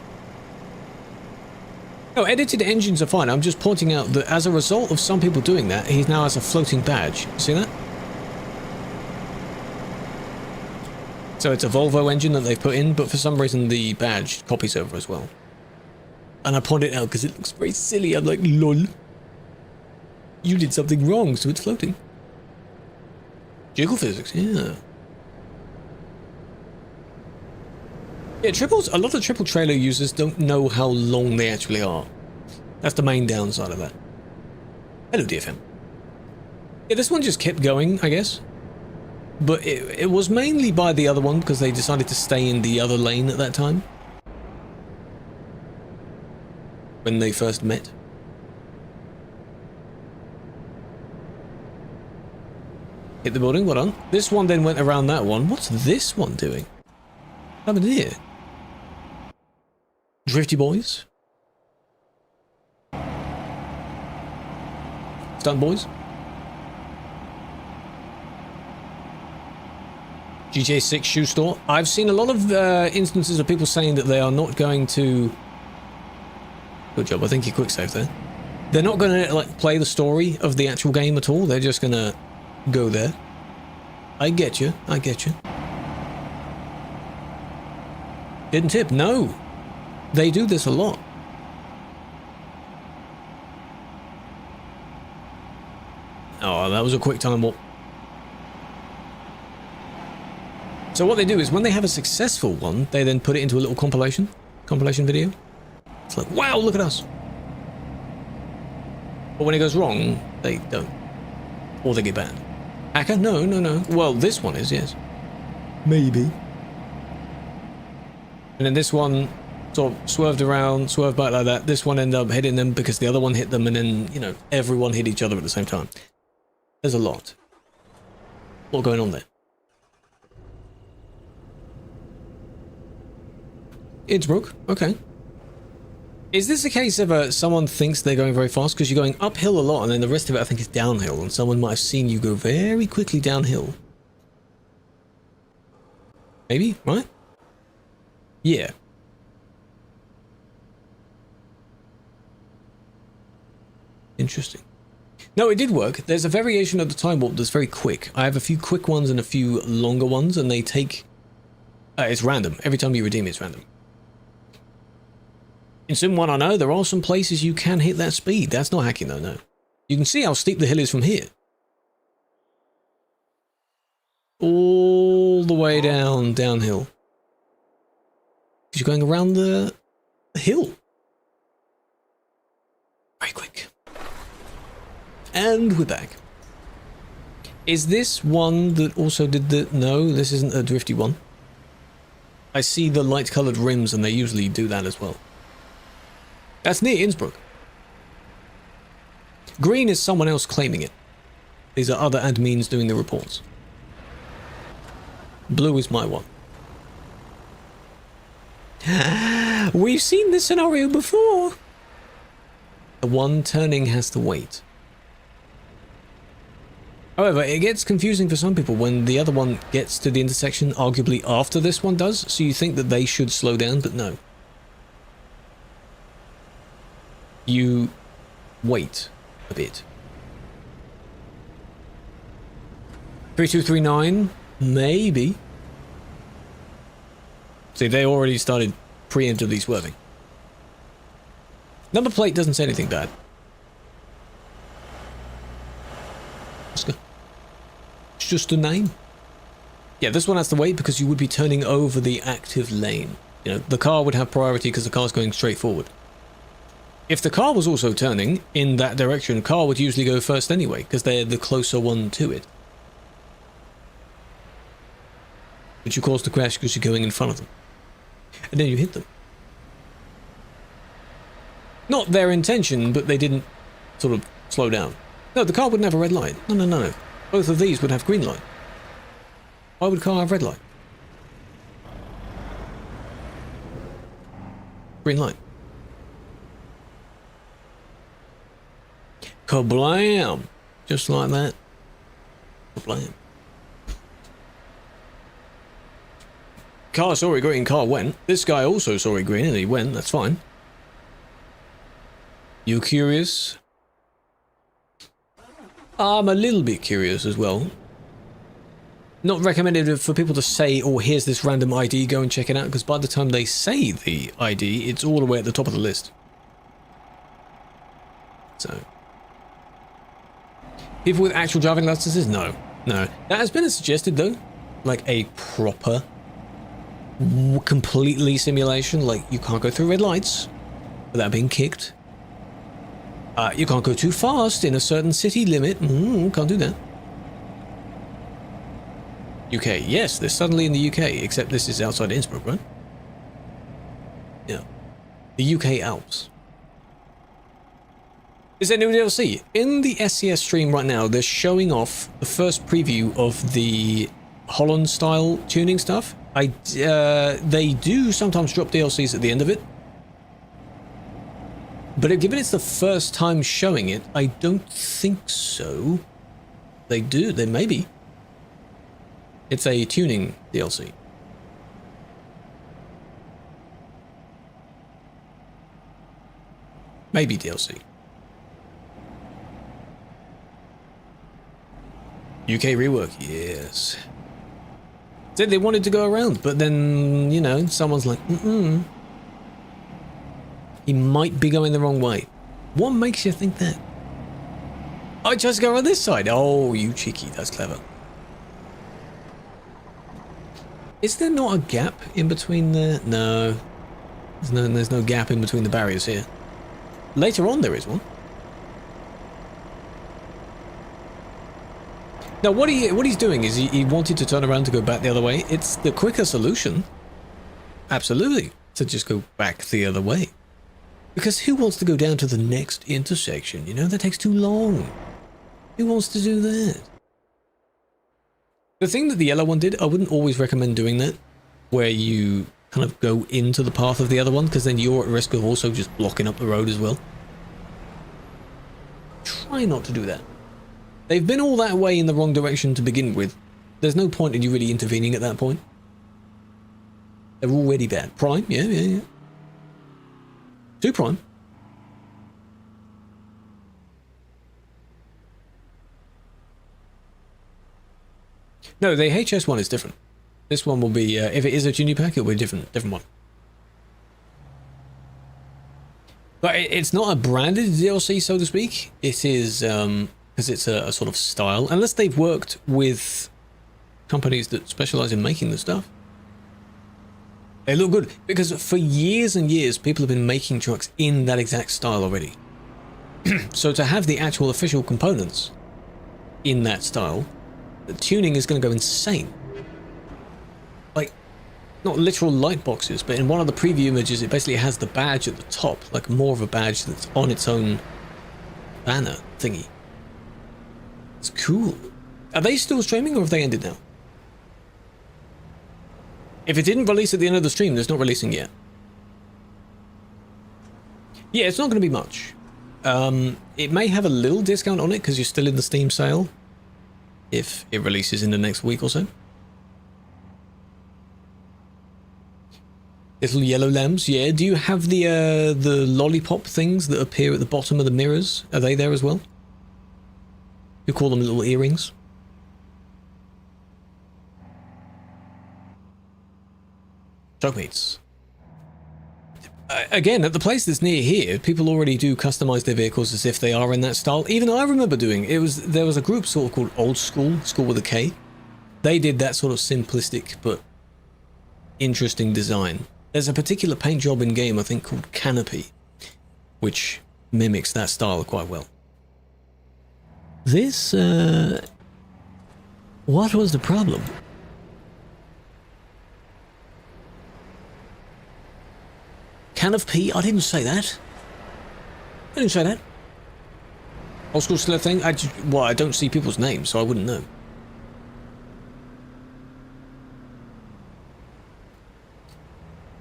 No, edited engines are fine. I'm just pointing out that as a result of some people doing that, he now has a floating badge. See that? So it's a Volvo engine that they've put in, but for some reason the badge copies over as well. And I point it out because it looks very silly. I'm like, lol. You did something wrong, so it's floating. Jiggle physics, yeah. Yeah, triples, a lot of triple trailer users don't know how long they actually are. That's the main downside of that. Hello, DFM. Yeah, this one just kept going, I guess. But it was mainly by the other one because they decided to stay in the other lane at that time. When they first met. Hit the building, well done. This one then went around that one. What's this one doing? What happened here? Drifty boys? Stunt boys? GTA 6 shoe store. I've seen a lot of instances of people saying that they are not going to... Good job, I think you quick saved there. They're not going to like play the story of the actual game at all. They're just going to go there. I get you. I get you. Didn't tip? No. They do this a lot. Oh, that was a quick time warp. So what they do is when they have a successful one, they then put it into a little compilation video. It's like, wow, look at us. But when it goes wrong, they don't. Or they get banned. Hacker? No, no, no. Well, this one is, yes. Maybe. And then this one sort of swerved around, swerved back like that. This one ended up hitting them because the other one hit them, and then, you know, everyone hit each other at the same time. There's a lot. A lot going on there. Innsbruck, okay. Is this a case of someone thinks they're going very fast because you're going uphill a lot and then the rest of it I think is downhill, and someone might have seen you go very quickly downhill? Maybe, right? Yeah. Interesting. No, it did work. There's a variation of the time warp that's very quick. I have a few quick ones and a few longer ones, and they take... it's random. Every time you redeem it, it's random. In Sim 1, I know there are some places you can hit that speed. That's not hacking though, no. You can see how steep the hill is from here. All the way downhill. Because you're going around the hill. Very quick. And we're back. Is this one that also did the... No, this isn't a drifty one. I see the light coloured rims and they usually do that as well. That's near Innsbruck. Green is someone else claiming it. These are other admins doing the reports. Blue is my one. We've seen this scenario before. The one turning has to wait. However, it gets confusing for some people when the other one gets to the intersection arguably after this one does, so you think that they should slow down, but no. You wait a bit. 3239, maybe. See, they already started preemptively swerving. Number plate doesn't say anything bad. Let's go. It's just a name. Yeah, this one has to wait because you would be turning over the active lane. You know, the car would have priority because the car's going straight forward. If the car was also turning in that direction, car would usually go first anyway because they're the closer one to it. But you cause the crash because you're going in front of them. And then you hit them. Not their intention, but they didn't sort of slow down. No, the car wouldn't have a red light. No, no, no, no. Both of these would have green light. Why would a car have red light? Green light. Kablam! Just like that. Kablam. Car saw it green, car went. This guy also saw it green and he went, that's fine. You curious? I'm a little bit curious as well. Not recommended for people to say, oh, here's this random ID, go and check it out, because by the time they say the ID, it's all the way at the top of the list. So. People with actual driving licenses? No. No. That has been suggested though. Like a proper, completely simulation. Like you can't go through red lights without being kicked. You can't go too fast in a certain city limit. Can't do that. UK, yes, they're suddenly in the UK, except this is outside Innsbruck, right? Yeah. The UK Alps. Is there new DLC? In the SCS stream right now, they're showing off the first preview of the Holland-style tuning stuff. They do sometimes drop DLCs at the end of it. But given it's the first time showing it, I don't think so. They do, they maybe. It's a tuning DLC. Maybe DLC. UK rework, yes. Said they wanted to go around, but then, you know, someone's like, he might be going the wrong way. What makes you think that? I just go on this side. Oh, you cheeky, that's clever. Is there not a gap in between the... No. There's no gap in between the barriers here. Later on there is one. Now what he's doing is he wanted to turn around to go back the other way. It's the quicker solution. Absolutely. To just go back the other way. Because who wants to go down to the next intersection? You know, that takes too long. Who wants to do that? The thing that the yellow one did, I wouldn't always recommend doing that, where you kind of go into the path of the other one, because then you're at risk of also just blocking up the road as well. Try not to do that. They've been all that way in the wrong direction to begin with. There's no point in you really intervening at that point. They're already bad. Prime? Yeah. 2 prime. No, the HS one is different. This one will be, if it is a junior pack, it'll be a different one. But it's not a branded DLC, so to speak. It is, because it's a sort of style. Unless they've worked with companies that specialize in making the stuff. They look good, because for years and years, people have been making trucks in that exact style already. So to have the actual official components in that style, the tuning is going to go insane. Like, not literal light boxes, but in one of the preview images, it basically has the badge at the top, like more of a badge that's on its own banner thingy. It's cool. Are they still streaming, or have they ended now? If it didn't release at the end of the stream, it's not releasing yet. Yeah, it's not going to be much. It may have a little discount on it because you're still in the Steam sale. If it releases in the next week or so. Little yellow lamps, yeah. Do you have the lollipop things that appear at the bottom of the mirrors? Are they there as well? You call them little earrings? Truck meets. Again, at the place that's near here, people already do customize their vehicles as if they are in that style. Even I remember doing it. There was a group sort of called Old School, School with a K. They did that sort of simplistic but interesting design. There's a particular paint job in game, I think, called Canopy, which mimics that style quite well. This, what was the problem? Can of pee? I didn't say that. I didn't say that. Old school still a thing? Well, I don't see people's names, so I wouldn't know.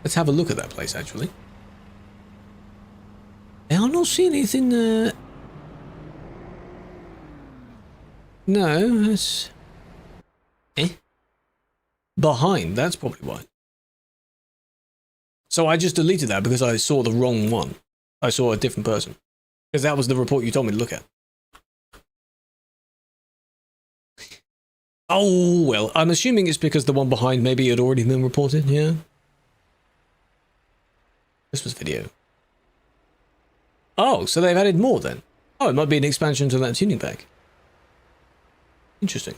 Let's have a look at that place, actually. I'm not seeing anything, No, that's... Behind, that's probably why. So I just deleted that because I saw the wrong one. I saw a different person. Because that was the report you told me to look at. Oh, well, I'm assuming it's because the one behind maybe had already been reported, yeah? Christmas video. Oh, so they've added more then? Oh, it might be an expansion to that tuning pack. Interesting.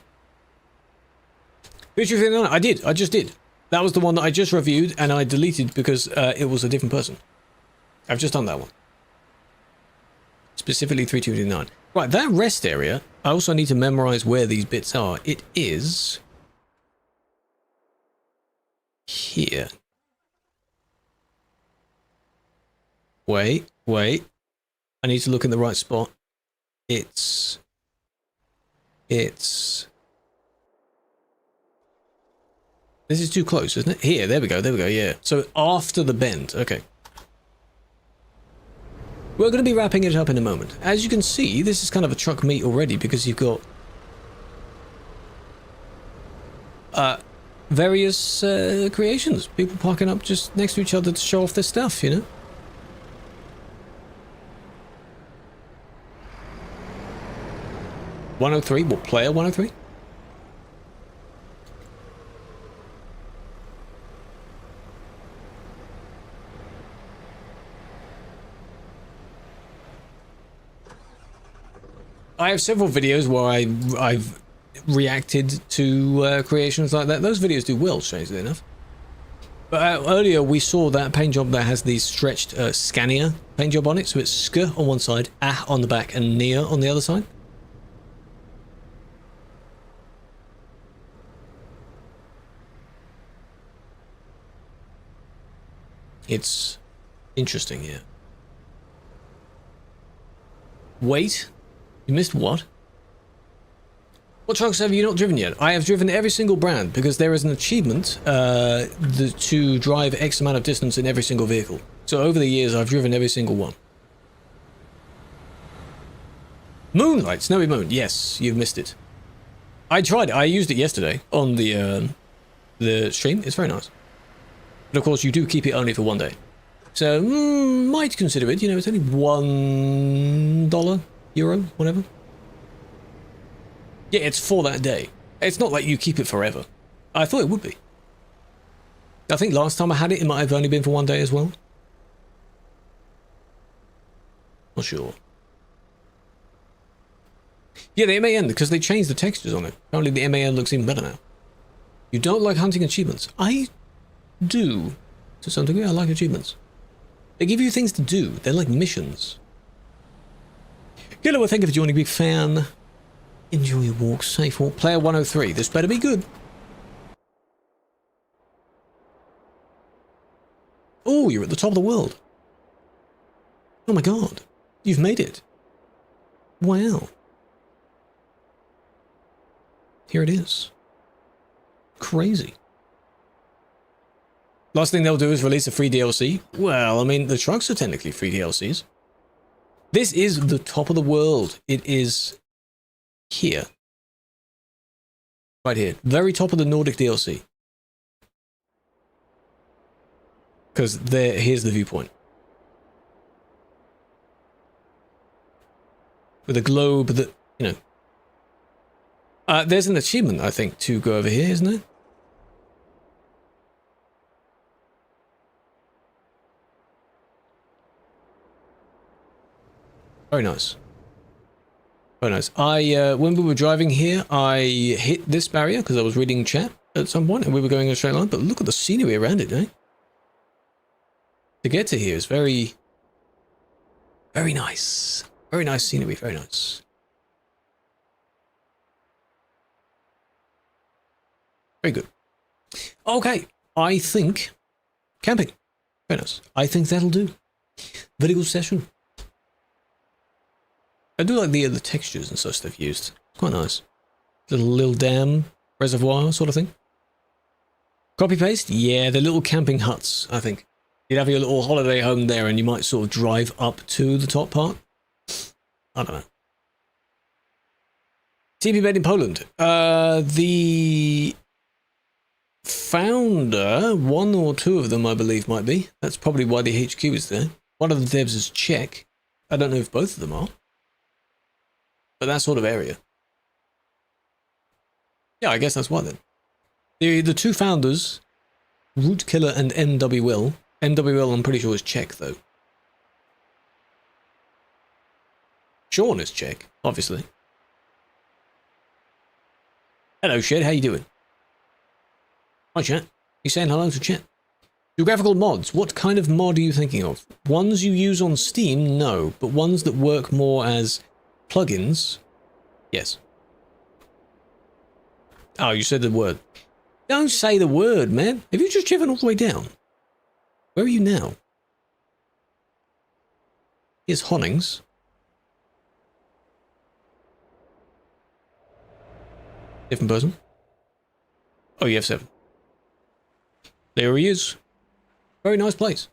Who's your feeling on it? I did. I just did. That was the one that I just reviewed and I deleted because it was a different person. I've just done that one. Specifically 3229. Right, that rest area, I also need to memorize where these bits are. It is... here. Wait. I need to look in the right spot. It's... This is too close, isn't it? Here, there we go, yeah. So after the bend, okay. We're going to be wrapping it up in a moment. As you can see, this is kind of a truck meet already because you've got various creations. People parking up just next to each other to show off their stuff, you know? (103), what, player 103? I have several videos where I've reacted to creations like that. Those videos do well, strangely enough. But earlier we saw that paint job that has the stretched Scania paint job on it. So it's sk on one side, ah on the back, and nia on the other side. It's interesting, yeah. Wait, you missed what? What trucks have you not driven yet? I have driven every single brand because there is an achievement to drive X amount of distance in every single vehicle. So over the years, I've driven every single one. Moonlight, Snowy Moon. Yes, you've missed it. I tried it. I used it yesterday on the stream. It's very nice. But of course, you do keep it only for one day. So, might consider it. You know, it's only $1, euro, whatever. Yeah, it's for that day. It's not like you keep it forever. I thought it would be. I think last time I had it, it might have only been for one day as well. Not sure. Yeah, the MAN, because they changed the textures on it. Apparently the MAN looks even better now. You don't like hunting achievements? I do. To some degree, I like achievements. They give you things to do. They're like missions. Killua, thank you for joining, big fan. Enjoy your walk, safe walk. Player 103, this better be good. Oh, you're at the top of the world. Oh my god, you've made it. Wow. Here it is. Crazy. Last thing they'll do is release a free DLC. Well, I mean, the trucks are technically free DLCs. This is the top of the world. It is here. Right here. Very top of the Nordic DLC. Because here's the viewpoint. With a globe that, you know. There's an achievement, I think, to go over here, isn't there? Very nice. Very nice. When we were driving here, I hit this barrier because I was reading chat at some point and we were going in a straight line, but look at the scenery around it, eh? To get to here is very, very nice. Very nice scenery, very nice. Very good. Okay, I think camping. Very nice. I think that'll do. Very good session. I do like the textures and such they've used. It's quite nice. Little dam, reservoir sort of thing. Copy paste? Yeah, the little camping huts, I think. You'd have your little holiday home there and you might sort of drive up to the top part. I don't know. ccBred in Poland. The founder, one or two of them I believe might be. That's probably why the HQ is there. One of the devs is Czech. I don't know if both of them are. But that sort of area. Yeah, I guess that's why then. The two founders, Rootkiller and NWL. NWL I'm pretty sure is Czech though. Sean is Czech, obviously. Hello Shed, how you doing? Hi chat. You saying hello to chat? Geographical mods. What kind of mod are you thinking of? Ones you use on Steam? No. But ones that work more as plugins? Yes. Oh, you said the word. Don't say the word, man. Have you just driven all the way down? Where are you now? Here's Honnings. Different person. Oh, you have 7. There he is. Very nice place.